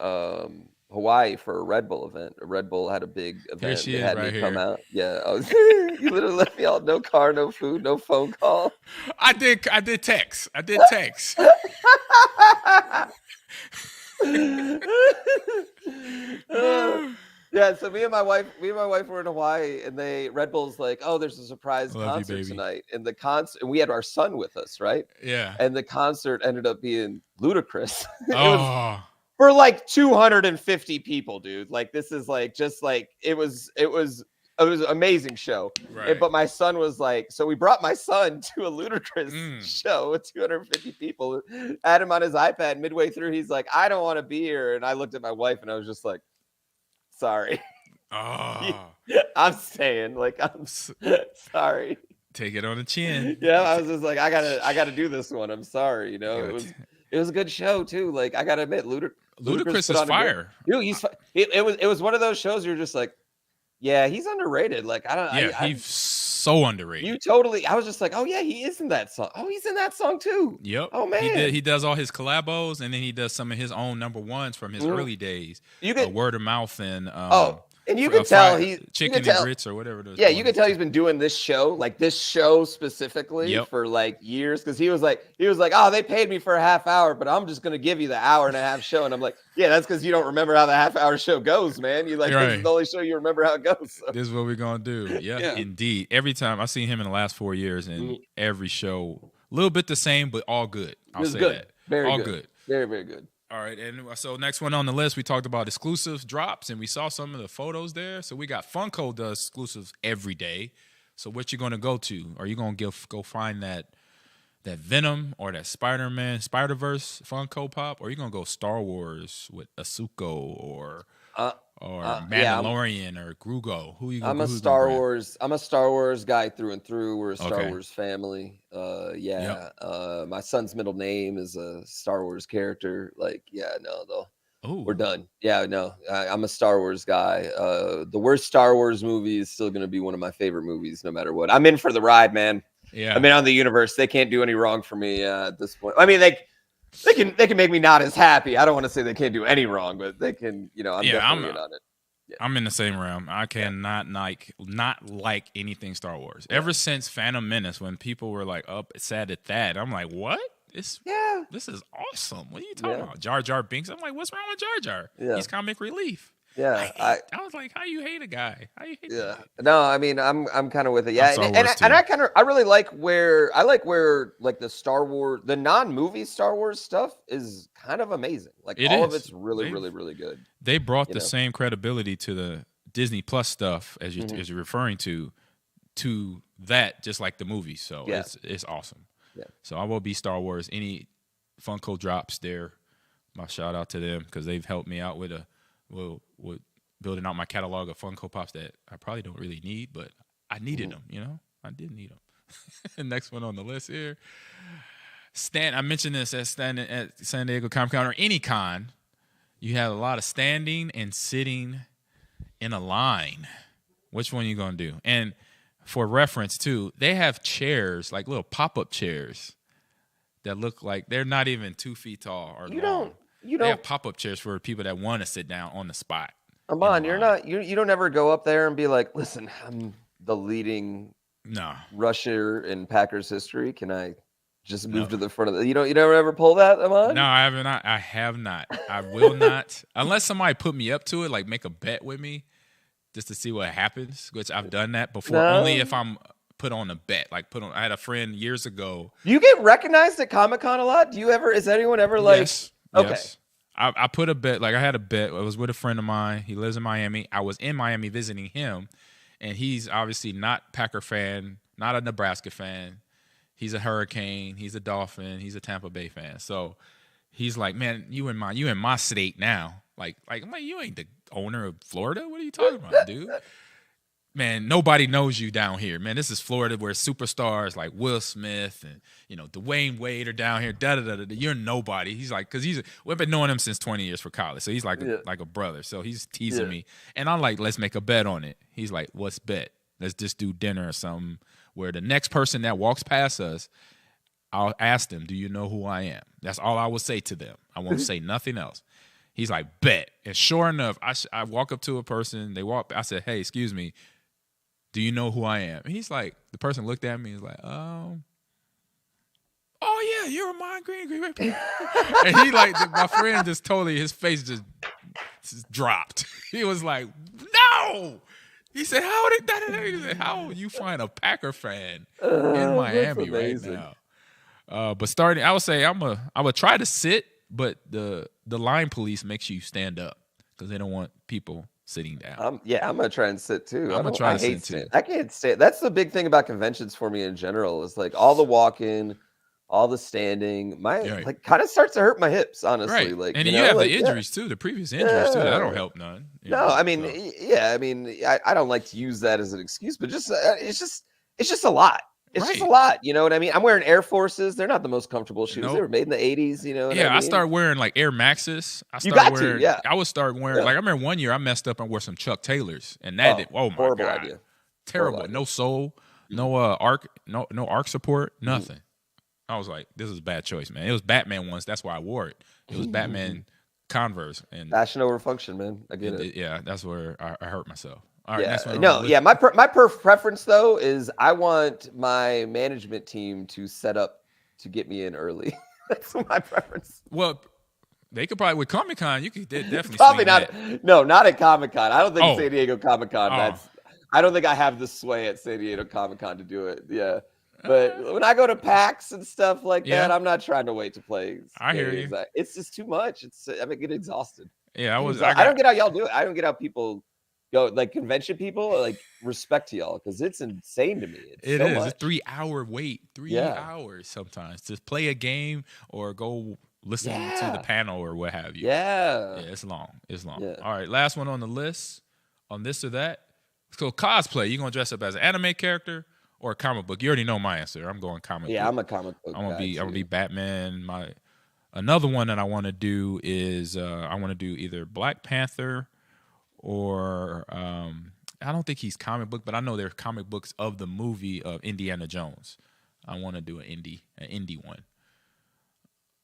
Hawaii for a Red Bull event. A Red Bull had a big event. Here she they is had right me here. come out. Yeah, you literally left me out. No car, no food, no phone call. I did text. Yeah, so me and my wife were in Hawaii, and Red Bull's like, oh, there's a surprise concert tonight, and the concert, and we had our son with us, right? Yeah, Oh. and the concert ended up being ludicrous. Oh. For like 250 people, dude. Like this is like just like it was an amazing show. Right. But my son was like, so we brought my son to a ludicrous show with 250 people. Had him on his iPad. Midway through, he's like, I don't want to be here. And I looked at my wife and I was just like, sorry. Oh. I'm saying, like, I'm sorry. Take it on the chin. Yeah, I was just like, I gotta do this one. I'm sorry, you know. It was a good show too. Like I gotta admit, Ludacris is fire. Dude, it was one of those shows you're just like, yeah, he's underrated. Like I don't. Yeah, he's so underrated. You totally. I was just like, oh yeah, he is in that song. Oh, he's in that song too. Yep. Oh man, he does all his collabos, and then he does some of his own number ones from his early days. You get word of mouth and and you can tell he's chicken and grits or whatever. Yeah, you can tell he's been doing this show specifically for like years. Because he was like, oh, they paid me for a half hour, but I'm just gonna give you the hour and a half show. And I'm like, yeah, that's because you don't remember how the half hour show goes, man. You like this is the only show you remember how it goes. So. This is what we're gonna do. Yeah, indeed. Every time I've seen him in the last 4 years, and every show a little bit the same, but all good. I'll say good. that. Very all good. Very, very good. All right, and so next one on the list, we talked about exclusive drops, and we saw some of the photos there. So we got Funko does exclusives every day. So what you going to go to? Are you going to go find that Venom or that Spider-Man, Spider-Verse Funko Pop? Or are you going to go Star Wars with Asuko or Mandalorian or Grugo? Who you? I'm a Star Wars guy through and through. We're a Star Wars family. My son's middle name is a Star Wars character. Like, we're done. Yeah, no, I'm a Star Wars guy. The worst Star Wars movie is still going to be one of my favorite movies, no matter what. I'm in for the ride, man. Yeah, I'm in on the universe. They can't do any wrong for me at this point. I mean, they can make me not as happy. I don't want to say they can't do any wrong, but they can. I'm definitely in on it. I'm in the same realm. I cannot not like anything Star Wars. Ever since Phantom Menace, when people were like, sad at that, I'm like, what? This is awesome. What are you talking about? Jar Jar Binks. I'm like, what's wrong with Jar Jar? Yeah. He's comic relief. Yeah, I was like, how you hate a guy? How you hate that guy? No, I mean, I'm kind of with it. Yeah, I really like where like the Star Wars, the non-movie Star Wars stuff is kind of amazing. Like of it's really, really, really good. They brought the same credibility to the Disney Plus stuff as you're referring to that, just like the movie. So it's awesome. Yeah. So I will be Star Wars. Any Funko drops there, my shout out to them because they've helped me out with building out my catalog of Funko Pops that I probably don't really need, but I needed them, I did need them. The next one on the list here. I mentioned this at San Diego Comic-Con or any con. You have a lot of standing and sitting in a line. Which one are you going to do? And for reference, too, they have chairs, like little pop-up chairs that look like they're not even 2 feet tall or long. They have pop-up chairs for people that want to sit down on the spot. Ahman, you don't ever go up there and be like, listen, I'm the leading rusher in Packers history. Can I just move to the front of the, you never ever pull that, Ahman? No, I haven't. I have not. I will not. Unless somebody put me up to it, like make a bet with me just to see what happens, which I've done that before. Only if I'm put on a bet. I had a friend years ago. Do you get recognized at Comic-Con a lot? Is anyone ever like... Yes. Okay. Yes. I put a bet, I had a bet. I was with a friend of mine. He lives in Miami. I was in Miami visiting him, and he's obviously not Packer fan, not a Nebraska fan. He's a Hurricane. He's a Dolphin. He's a Tampa Bay fan. So he's like, man, you in my state now. I'm like, you ain't the owner of Florida. What are you talking about, dude? Man, nobody knows you down here, man. This is Florida where superstars like Will Smith and, Dwayne Wade are down here. You're nobody. He's like, because we've been knowing him since 20 years for college. So he's like a brother. So he's teasing me. And I'm like, let's make a bet on it. He's like, what's bet? Let's just do dinner or something where the next person that walks past us, I'll ask them, do you know who I am? That's all I will say to them. I won't say nothing else. He's like, bet. And sure enough, I walk up to a person. I said, hey, excuse me. Do you know who I am? And he's like, the person looked at me and was like, oh yeah, you're a Ahman Green. And he my friend just totally, his face just dropped. He was like, no. He said, how will you find a Packer fan in Miami right now? But starting, I would say I would try to sit, but the line police makes you stand up because they don't want people sitting down. I'm gonna try and sit too. I'm gonna try to sit too. I can't stand. That's the big thing about conventions for me in general. Is like all the walking, all the standing. Kind of starts to hurt my hips, honestly. Right. And you have the injuries too, the previous injuries too. That don't help none. I don't like to use that as an excuse, but it's just a lot. It's just a lot, you know what I mean? I'm wearing Air Forces. They're not the most comfortable shoes. They were made in the 80s, you know what I mean? I started wearing like Air Maxes. I would start wearing, I remember one year I messed up and wore some Chuck Taylors. And that my horrible God. Idea. Terrible. Horrible no sole, no arc, no arc support, nothing. I was like, this is a bad choice, man. It was Batman once. That's why I wore it. It was Batman Converse. And fashion over function, man. I get it. Yeah, that's where I hurt myself. All right, my preference though is I want my management team to set up to get me in early. That's my preference. Well, they could probably with Comic-Con. You could definitely probably not. No, not at Comic-Con. I don't think San Diego Comic-Con. I don't think I have the sway at San Diego Comic-Con to do it. Yeah, but when I go to PAX and stuff like that, I'm not trying to wait to play. I hear you. It's just too much. I get exhausted. Yeah, I don't get how y'all do it. I don't get how people. Yo, like convention people, like respect to y'all because it's insane to me. It's a 3-hour wait, 3 hours sometimes to play a game or go listen to the panel or what have you. Yeah, it's long. Yeah. All right, last one on the list on this or that. So cosplay, you gonna dress up as an anime character or a comic book? You already know my answer. I'm going comic book. Yeah, I'm a comic book. I'm gonna be Batman. Another one that I want to do is I want to do either Black Panther. Or I don't think he's comic book, but I know there are comic books of the movie of Indiana Jones. I want to do an indie one.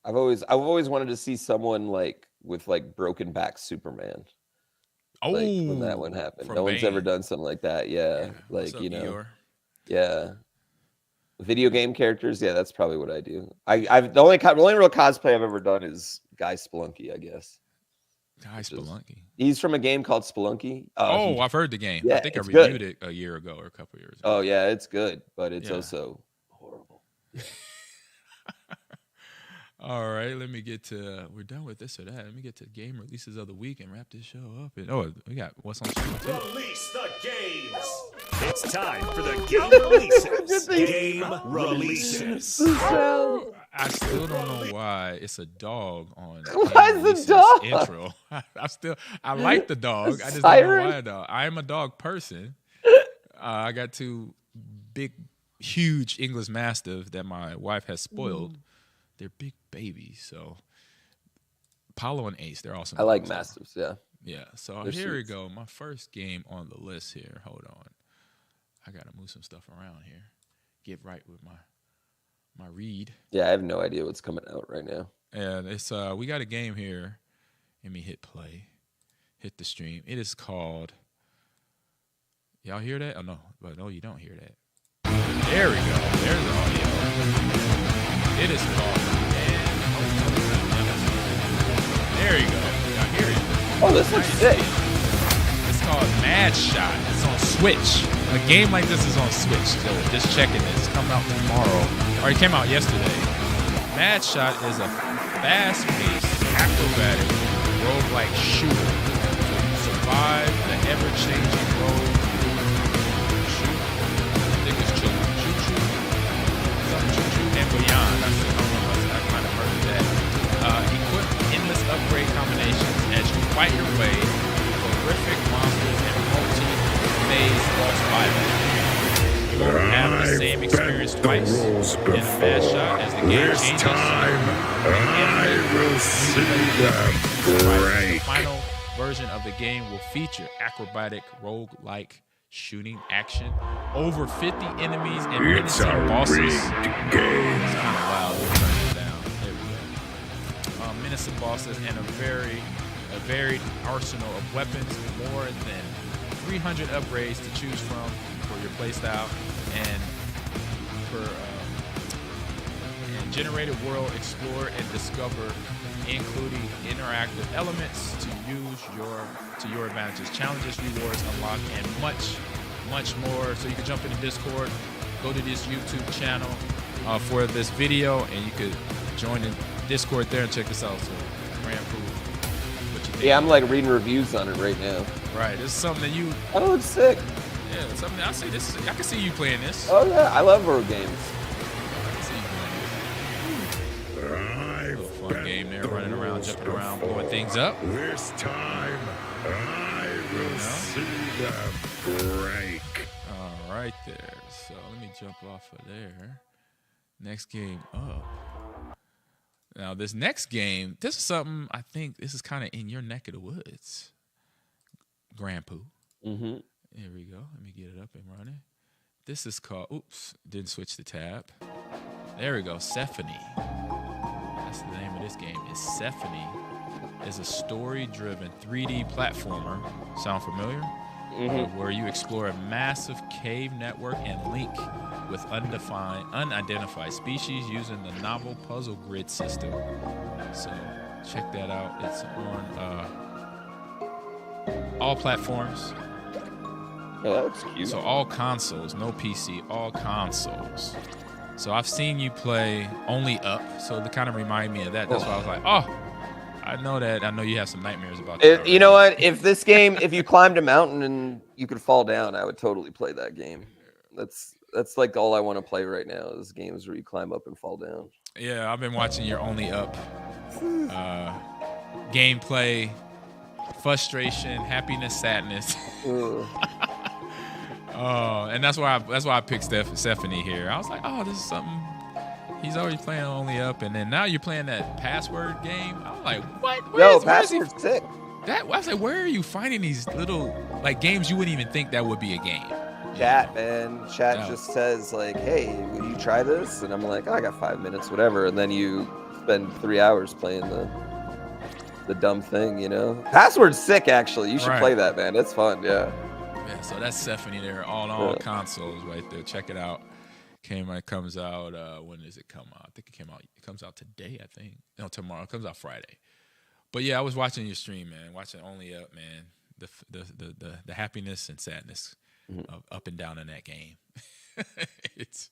I've always wanted to see someone like with like broken back Superman. Oh, like when that one happened. No one's ever done something like that. Yeah, like up, you know, Eeyore? yeah. Video game characters, yeah, that's probably what I do. I've the only real cosplay I've ever done is Guy Spelunky, I guess. Guy Spelunky. He's from a game called Spelunky. I've heard the game. Yeah, I think I it's reviewed good. it a year ago or a couple years ago. Oh yeah, it's good, but it's also horrible. Yeah. All right, let me get to. We're done with this or that. Let me get to game releases of the week and wrap this show up. And we got what's on stream too. Release the games. It's time for the game releases. Game releases. I still don't know why it's a dog on. Why is the dog intro? I like the dog. I just Siren? don't know why though. I am a dog person. I got two big, huge English Mastiff that my wife has spoiled. They're big babies, so Apollo and Ace, they're awesome. I like Mastiffs, yeah. Yeah, so They're here we sweet. go. My first game on the list here. Hold on. I got to move some stuff around here. Get right with my read. Yeah, I have no idea what's coming out right now. And it's we got a game here. Let me hit play. Hit the stream. It is called. Y'all hear that? Oh no, but no, you don't hear that. There we go. There's the audio. It is called. There you go. Y'all hear it? Oh, this looks sick. It's called Mad Shot. It's on Switch. A game like this is on Switch. So just checking this. It's coming out tomorrow. Or it came out yesterday. Mad Shot is a fast-paced, acrobatic, roguelike shooter. So you survive the ever-changing road. Shoot. I think it's Choo Choo. Something Choo Choo and beyond. I might have heard of that. Equip endless upgrade combinations as you fight your way through horrific monsters and multi-maze boss battles. You will have the same experience twice in a Mad Shot as the game changes. I will see them break. The final version of the game will feature acrobatic roguelike shooting action, over 50 enemies and It's a menacing bosses. rigged game. It's kind of loud. We'll turn it down. There we go. Menacing bosses and a varied arsenal of weapons, more than 300 upgrades to choose from for your playstyle, and generated world explore and discover, including interactive elements to use to your advantages, challenges, rewards, unlock, and much more. So you can jump into Discord, go to this YouTube channel for this video, and you could join the Discord there and check this out. So, GrandPooBear, what you think? Yeah, I'm like reading reviews on it right now. Right, this is something that you. Oh, it looks sick. Yeah, it's something I see. This, I can see you playing this. Oh yeah, I love road games. I can see you playing this. Little fun game there, running around, jumping around, blowing things up. This time, I will see them break. All right there. So let me jump off of there. Next game up. Now this next game, this is something I think this is kind of in your neck of the woods. GrandPoo. Mm-hmm. Here we go. Let me get it up and running. This is called. Oops, didn't switch the tab. There we go. Sephony. That's the name of this game. Is Sephony. Is a story-driven 3D platformer. Sound familiar? Mm-hmm. Where you explore a massive cave network and link with unidentified species using the novel puzzle grid system. So check that out. It's on all platforms. Oh, that looks cute. So all consoles, no PC, all consoles. So I've seen you play Only Up, so it kind of reminded me of that. That's why I was like, oh, I know that. I know you have some nightmares about that. You know what? If this game, if you climbed a mountain and you could fall down, I would totally play that game. That's like all I want to play right now is games where you climb up and fall down. Yeah, I've been watching your Only Up gameplay, frustration, happiness, sadness. Oh, and that's why I picked Stephanie here. I was like, oh, this is something. He's already playing Only Up, and then now you're playing that Password game. I was like, what? Password's sick. I was like, where are you finding these little like games you wouldn't even think that would be a game? Chat, man. Chat just says like, hey, will you try this? And I'm like, oh, I got 5 minutes, whatever. And then you spend 3 hours playing the the dumb thing, you know. Password's sick, actually. You should Right. play that, man. It's fun, yeah. Yeah, so that's Stephanie there on all consoles right there. Check it out. It comes out. When does it come out? I think it comes out today. I think no, tomorrow. It comes out Friday. But yeah, I was watching your stream, man. Watching Only Up, man. The happiness and sadness of up and down in that game. it's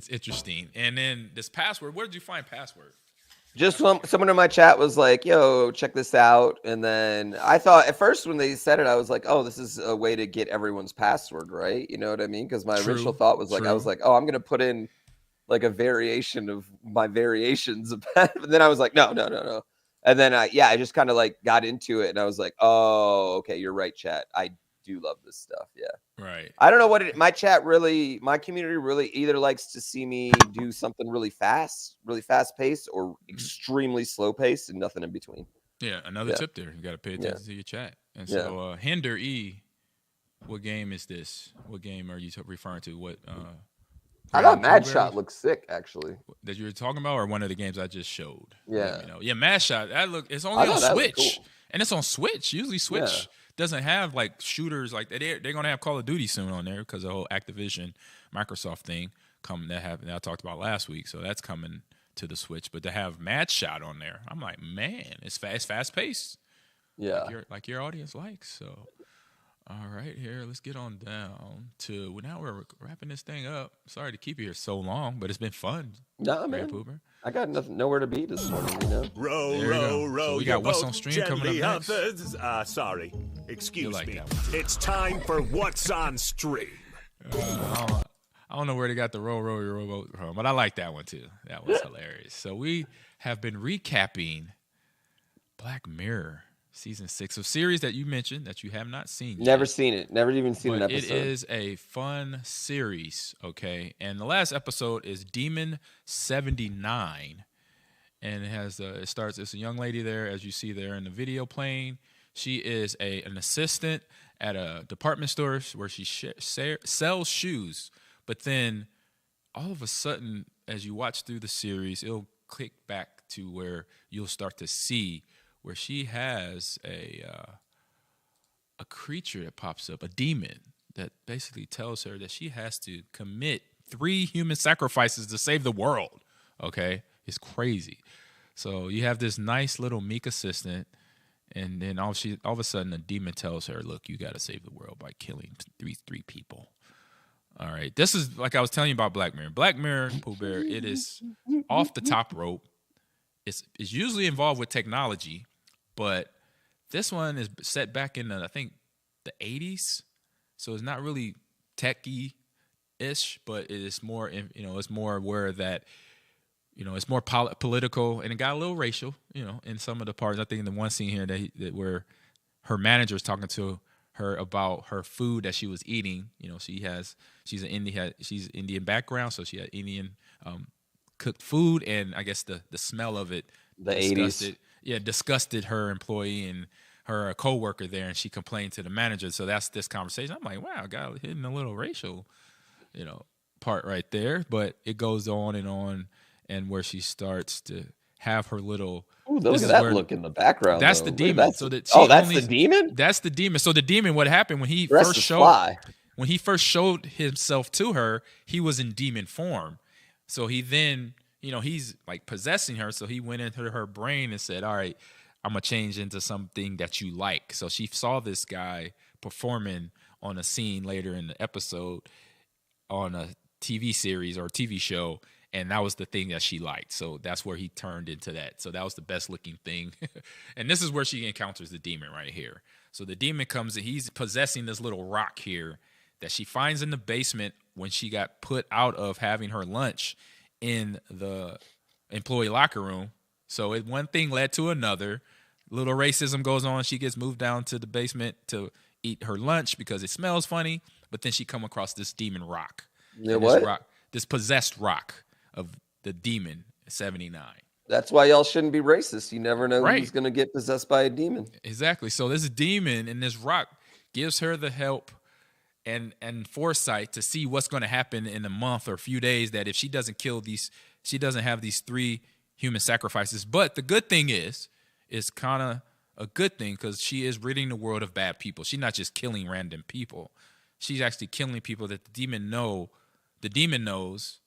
interesting. And then this Password. Where did you find Password? Just someone in my chat was like, yo, check this out. And then I thought at first when they said it, I was like, oh, this is a way to get everyone's password, right? You know what I mean? Because my initial thought was like, I was like, oh, I'm going to put in like a variation of my variations. But then I was like, no. And then I just kind of like got into it and I was like, oh, okay, you're right, chat. I do love this stuff. Yeah. Right. I don't know what my community really either likes to see me do something really fast paced or extremely slow paced and nothing in between. Yeah. Another tip there. You got to pay attention to your chat. And so Hinder E, what game is this? What game are you referring to? What, I thought Mad Shot looks sick, actually. That you were talking about, or one of the games I just showed? Yeah. Yeah, Mad Shot. It's only on Switch. Cool. And it's on Switch. Usually Switch doesn't have like shooters like that. They're gonna have Call of Duty soon on there because the whole Activision Microsoft thing that I talked about last week. So that's coming to the Switch. But to have Mad Shot on there, I'm like, man, it's fast paced. Yeah. Like your audience likes. So all right, here, let's get on down to now we're wrapping this thing up. Sorry to keep you here so long, but it's been fun. Nah, man. GrandPooBear. I got nowhere to be this morning, you know. Row. So we got What's on Stream coming up next. Sorry. Excuse like me. that one. It's time for What's on Stream. I don't know where they got the row your rowboat from, but I like that one too. That was hilarious. So we have been recapping Black Mirror season 6 of series that you mentioned that you have not seen yet. Never seen it. Never even seen an episode. It is a fun series, okay? And the last episode is Demon 79. And it starts, it's a young lady there, as you see there in the video playing. She is an assistant at a department store where she sells shoes. But then all of a sudden, as you watch through the series, it'll click back to where you'll start to see where she has a creature that pops up, a demon that basically tells her that she has to commit 3 human sacrifices to save the world. Okay? It's crazy. So you have this nice little meek assistant, and then all of a sudden a demon tells her, look, you got to save the world by killing three people. All right. This is like I was telling you about Black Mirror. Black Mirror, Pooh Bear, it is off the top rope. It's usually involved with technology, but this one is set back in I think the 80s, so it's not really techy-ish, but it is more, it's more aware that, it's more political, and it got a little racial, in some of the parts. I think in the one scene here that where her manager is talking to her about her food that she was eating. She's Indian background, so she had Indian cooked food, and I guess the smell of it, the 80s, disgusted her employee and her coworker there, and she complained to the manager. So that's this conversation. I'm like, wow, got hitting a little racial, part right there. But it goes on, and where she starts to have her little. Ooh, look at that look in the background. That's the demon. So that's the demon. That's the demon. So the demon. What happened when he first showed himself to her? He was in demon form. So he then, he's like possessing her. So he went into her brain and said, all right, I'm going to change into something that you like. So she saw this guy performing on a scene later in the episode on a TV series or TV show. And that was the thing that she liked. So that's where he turned into that. So that was the best looking thing. And this is where she encounters the demon right here. So the demon comes and he's possessing this little rock here that she finds in the basement when she got put out of having her lunch in the employee locker room. So one thing led to another. Little racism goes on. She gets moved down to the basement to eat her lunch because it smells funny. But then she come across this demon rock. Yeah, what? This possessed rock of the demon 79. That's why y'all shouldn't be racist. You never know Right. who's going to get possessed by a demon. Exactly. So this demon and this rock gives her the help and foresight to see what's going to happen in a month or a few days, that if she doesn't kill she doesn't have these 3 human sacrifices. But the good thing is kind of a good thing because she is ridding the world of bad people. She's not just killing random people. She's actually killing people that the demon knows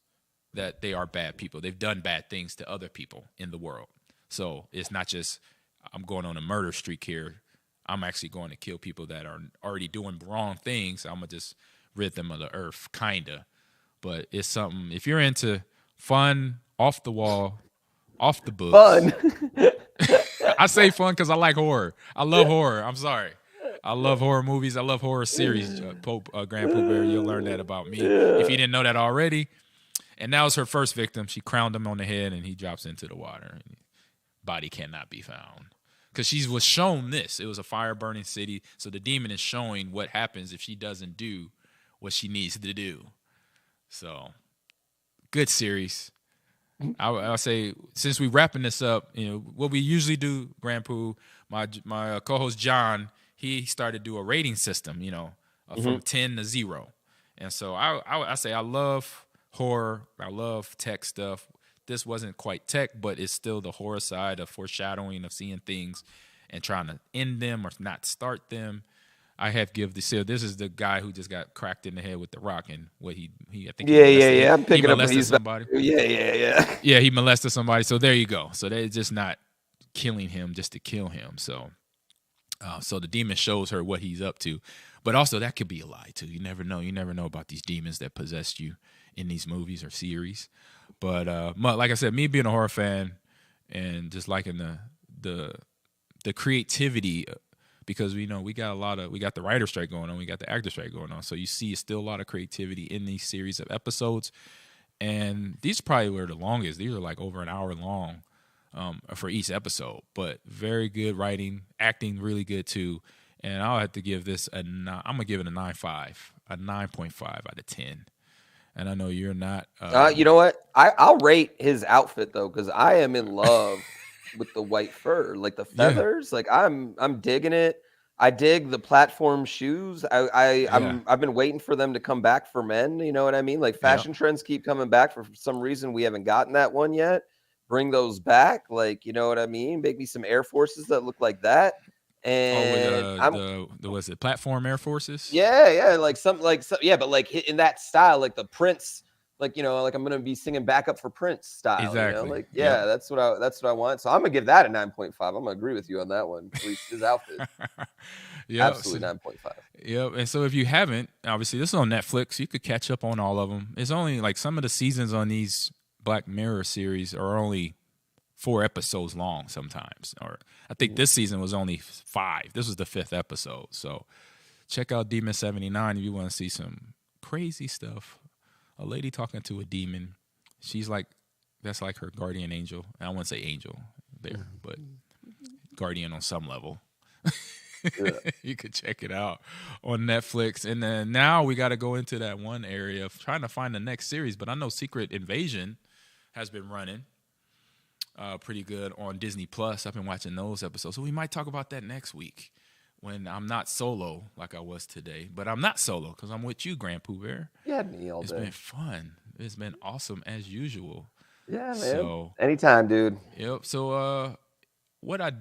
that they are bad people. They've done bad things to other people in the world. So it's not just I'm going on a murder streak here. I'm actually going to kill people that are already doing wrong things. I'm going to just rid them of the earth, kind of. But it's something, if you're into fun, off the wall, off the books. Fun. I say fun because I like horror. I love horror. I'm sorry. I love horror movies. I love horror series. GrandPooBear, you'll learn that about me. If you didn't know that already. And that was her first victim. She crowned him on the head, and he drops into the water. And body cannot be found. Because she was shown this. It was a fire-burning city. So the demon is showing what happens if she doesn't do what she needs to do. So, good series. I'll say, since we're wrapping this up, what we usually do, GrandPoo, my co-host John, he started to do a rating system, from 10 to 0. And so I say I love horror. I love tech stuff. This wasn't quite tech, but it's still the horror side of foreshadowing, of seeing things and trying to end them or not start them. I have give the seal. This is the guy who just got cracked in the head with the rock and what he I think I'm picking up molested somebody. Yeah. He molested somebody. So there you go. So they're just not killing him just to kill him. So so the demon shows her what he's up to. But also that could be a lie too. You never know. You never know about these demons that possess you in these movies or series. But like I said, me being a horror fan and just liking the creativity, because we got the writer strike going on, we got the actor strike going on. So you see still a lot of creativity in these series of episodes. And these probably were the longest. These are like over an hour long for each episode. But very good writing, acting really good too. And I'll have to give this I'm gonna give it a 9.5 out of 10. And I know you're not. You know what? I'll rate his outfit though, because I am in love with the white fur, like the feathers. Yeah. Like I'm digging it. I dig the platform shoes. I've been waiting for them to come back for men. You know what I mean? Like fashion trends keep coming back. For some reason, we haven't gotten that one yet. Bring those back. Like, you know what I mean? Make me some Air Forces that look like that. And was it platform Air Forces? Yeah, but like in that style, like the Prince, like like I'm gonna be singing backup for Prince style. Exactly. That's what I want. So I'm gonna give that a 9.5. I'm gonna agree with you on that one. At least his outfit. Absolutely 9.5. Yep. And so if you haven't, obviously this is on Netflix. You could catch up on all of them. It's only like some of the seasons on these Black Mirror series are only 4 episodes long sometimes, or I think this season was only 5. This was the 5th episode. So check out Demon 79 if you want to see some crazy stuff. A lady talking to a demon. That's like her guardian angel. I wouldn't say angel there, but guardian on some level. You could check it out on Netflix. And then now we got to go into that one area of trying to find the next series. But I know Secret Invasion has been running pretty good on Disney Plus. I've been watching those episodes, so we might talk about that next week when I'm not solo like I was today. But I'm not solo because I'm with you, GrandPooBear. You had me all day. It's been fun. It's been awesome as usual. Yeah, man. So anytime, dude. Yep. So what I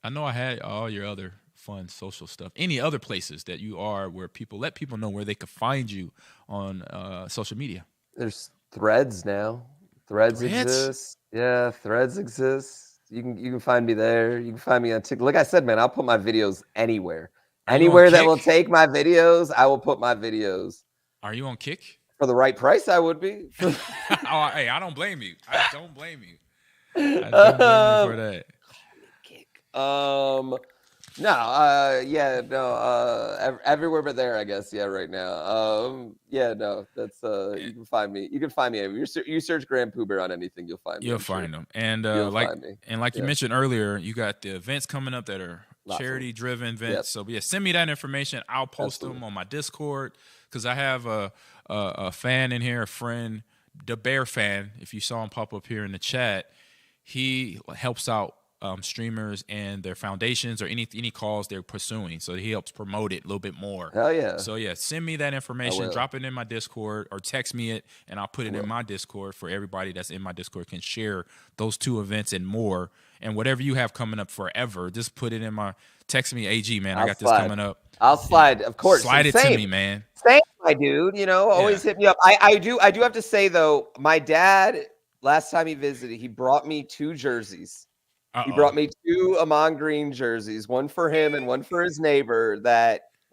know I had all your other fun social stuff. Any other places that you are where let people know where they could find you on social media? There's Threads now. Threads exist. Yeah, Threads exists. You can find me there. You can find me on TikTok. Like I said, man, I'll put my videos anywhere. Anywhere that will take my videos, I will put my videos. Are you on Kick? For the right price, I would be. Hey, I don't blame you. I don't blame you. I don't blame you for that. Kick. Everywhere but there, I guess. Yeah, right now. That's you can find me. You can find me anywhere. You search GrandPooBear on anything, you'll find me. You'll find them. And like you mentioned earlier, you got the events coming up that are charity driven events. Yep. So send me that information. I'll post them on my Discord because I have a fan in here, a friend, the Bear fan. If you saw him pop up here in the chat, he helps out streamers and their foundations or any cause they're pursuing. So he helps promote it a little bit more. Hell yeah. So send me that information, drop it in my Discord or text me it and I'll put it in my Discord for everybody that's in my Discord can share those 2 events and more. and whatever you have coming up forever, just put it in my. Text me, AG, man. I I'll got slide. this coming up. I'll slide, of course. Slide it Same. to me, man. Same, my dude. You know, always hit me up. I do have to say though, my dad last time he visited, he brought me 2 jerseys. He brought me 2 Ahman Green jerseys, one for him and one for his neighbor.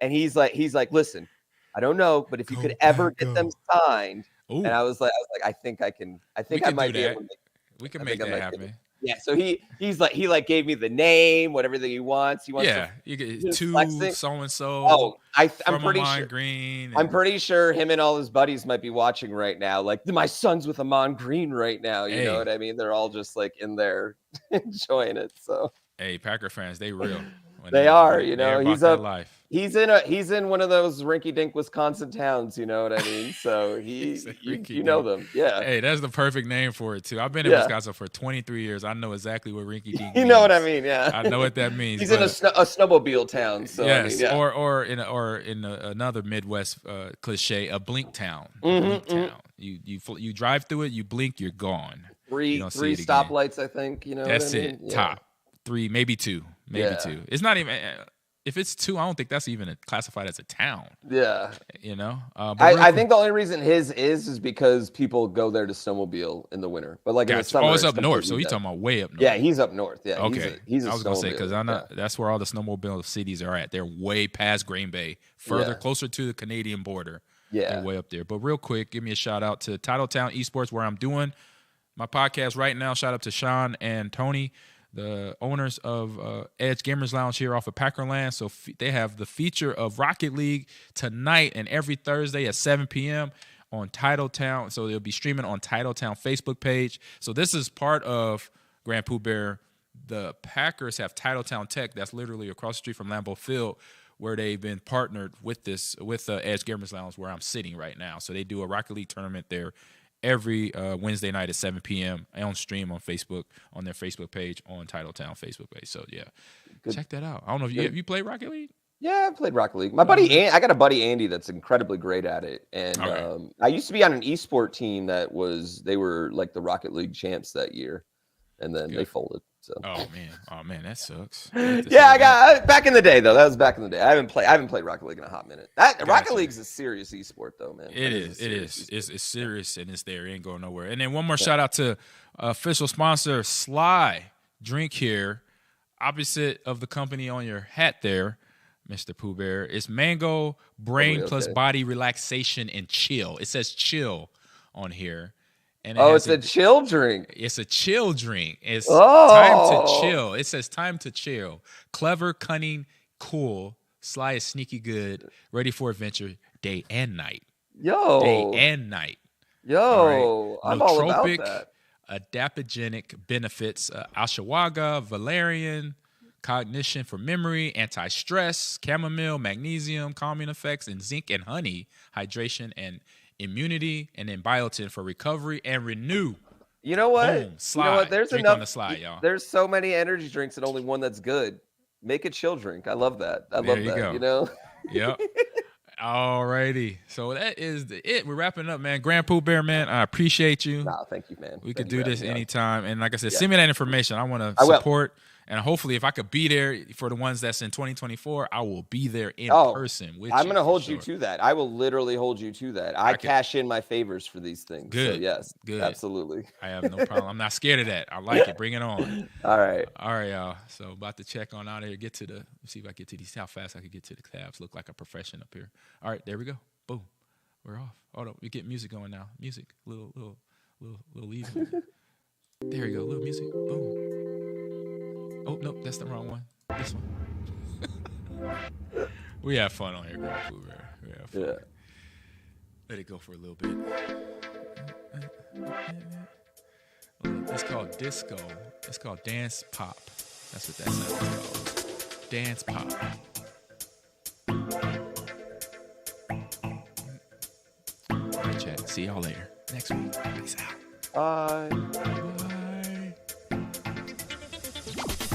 And he's like, listen, I don't know, but if you could ever get them signed, Ooh. and I was like, I think I can. I think I might be able to we can make that happen. Yeah, so he gave me the name, whatever that he wants. He wants you get 2 so and so. Oh, I'm pretty sure. Green. I'm pretty sure him and all his buddies might be watching right now. Like my son's with Ahman Green right now. You know what I mean? They're all just like in there enjoying it. So hey, Packer fans, they real. They are. You know, he's he's in one of those rinky-dink Wisconsin towns. You know what I mean? So you know them. Yeah. Hey, that's the perfect name for it too. I've been in Wisconsin for 23 years. I know exactly what rinky-dink means. You know what I mean? Yeah. I know what that means. He's in a snowmobile town. So yes, I mean, or in another Midwest cliche, a blink town. Town. You drive through it, you blink, you're gone. Three stoplights, I think. You know, that's what I mean? it. Top 3, maybe 2, maybe 2. It's not even. If it's 2, I don't think that's even classified as a town. Yeah. You know? I think the only reason his is because people go there to snowmobile in the winter. But like in the summer. It's up north. So you're talking about way up north. Yeah, he's up north. Yeah. Okay. He's a I was going to say, because I know yeah. that's where all the snowmobile cities are at. They're way past Green Bay, further, closer to the Canadian border. Yeah. They're way up there. But real quick, give me a shout out to Titletown Esports, where I'm doing my podcast right now. Shout out to Sean and Tony, the owners of Edge Gamers Lounge here off of Packerland. So they have the feature of Rocket League tonight and every Thursday at 7 p.m. on Titletown. So they'll be streaming on Titletown Facebook page. So this is part of GrandPooBear. The Packers have Titletown Tech that's literally across the street from Lambeau Field, where they've been partnered with Edge Gamers Lounge, where I'm sitting right now. So they do a Rocket League tournament there every Wednesday night at 7 p.m. on stream on Facebook, on their Facebook page, on Titletown Facebook page. So, check that out. I don't know if you played Rocket League? Yeah, I've played Rocket League. My buddy, I got a buddy, Andy, that's incredibly great at it. And I used to be on an esport team they were like the Rocket League champs that year. And then they folded. So. Oh man, that sucks. Yeah, I got back in the day though. That was back in the day. I haven't played Rocket League in a hot minute. Rocket League's a serious esport though, man. It is. It's serious and it's there. It ain't going nowhere. And then one more shout out to official sponsor Sly Drink here, opposite of the company on your hat there, Mr. Pooh Bear. It's mango brain plus body relaxation and chill. It says chill on here. And it's a chill drink. It's a chill drink. It's time to chill. It says time to chill. Clever, cunning, cool. Sly is sneaky good. Ready for adventure day and night. Day and night. I'm all about that. Adaptogenic benefits. Ashwagandha, valerian, cognition for memory, anti-stress, chamomile, magnesium, calming effects, and zinc and honey, hydration and immunity, and then biotin for recovery and renew. You know what? Boom, slide. You know what? There's drink enough. On the slide, y'all. There's so many energy drinks and only one that's good. Make a chill drink. I love that. I love that. Go. You know? Yep. Alrighty. So that is it. We're wrapping up, man. GrandPooBear, man, I appreciate you. Nah, thank you, man. We could do this anytime. And like I said, send me that information. I want to support. And hopefully, if I could be there for the ones that's in 2024, I will be there in person. I'm going to hold you to that. I will literally hold you to that. I cash in my favors for these things. Good. So yes, good. Absolutely. I have no problem. I'm not scared of that. I like it. Bring it on. All right, y'all. So about to check on out of here. See if I get to these. How fast I can get to the tabs. Look like a profession up here. All right, there we go. Boom. We're off. Hold on. We get music going now. Music. Little lead. There you go. Little music. Boom. Oh, nope, that's the wrong one. This one. We have fun on here, GrandPooBear. We have fun. Yeah. Let it go for a little bit. It's called disco. It's called dance pop. That's what that sounds called. Dance pop. All right, chat. See y'all later. Next week. Peace out. Bye.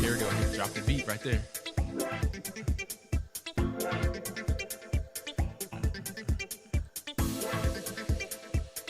Here we go. Drop the beat right there.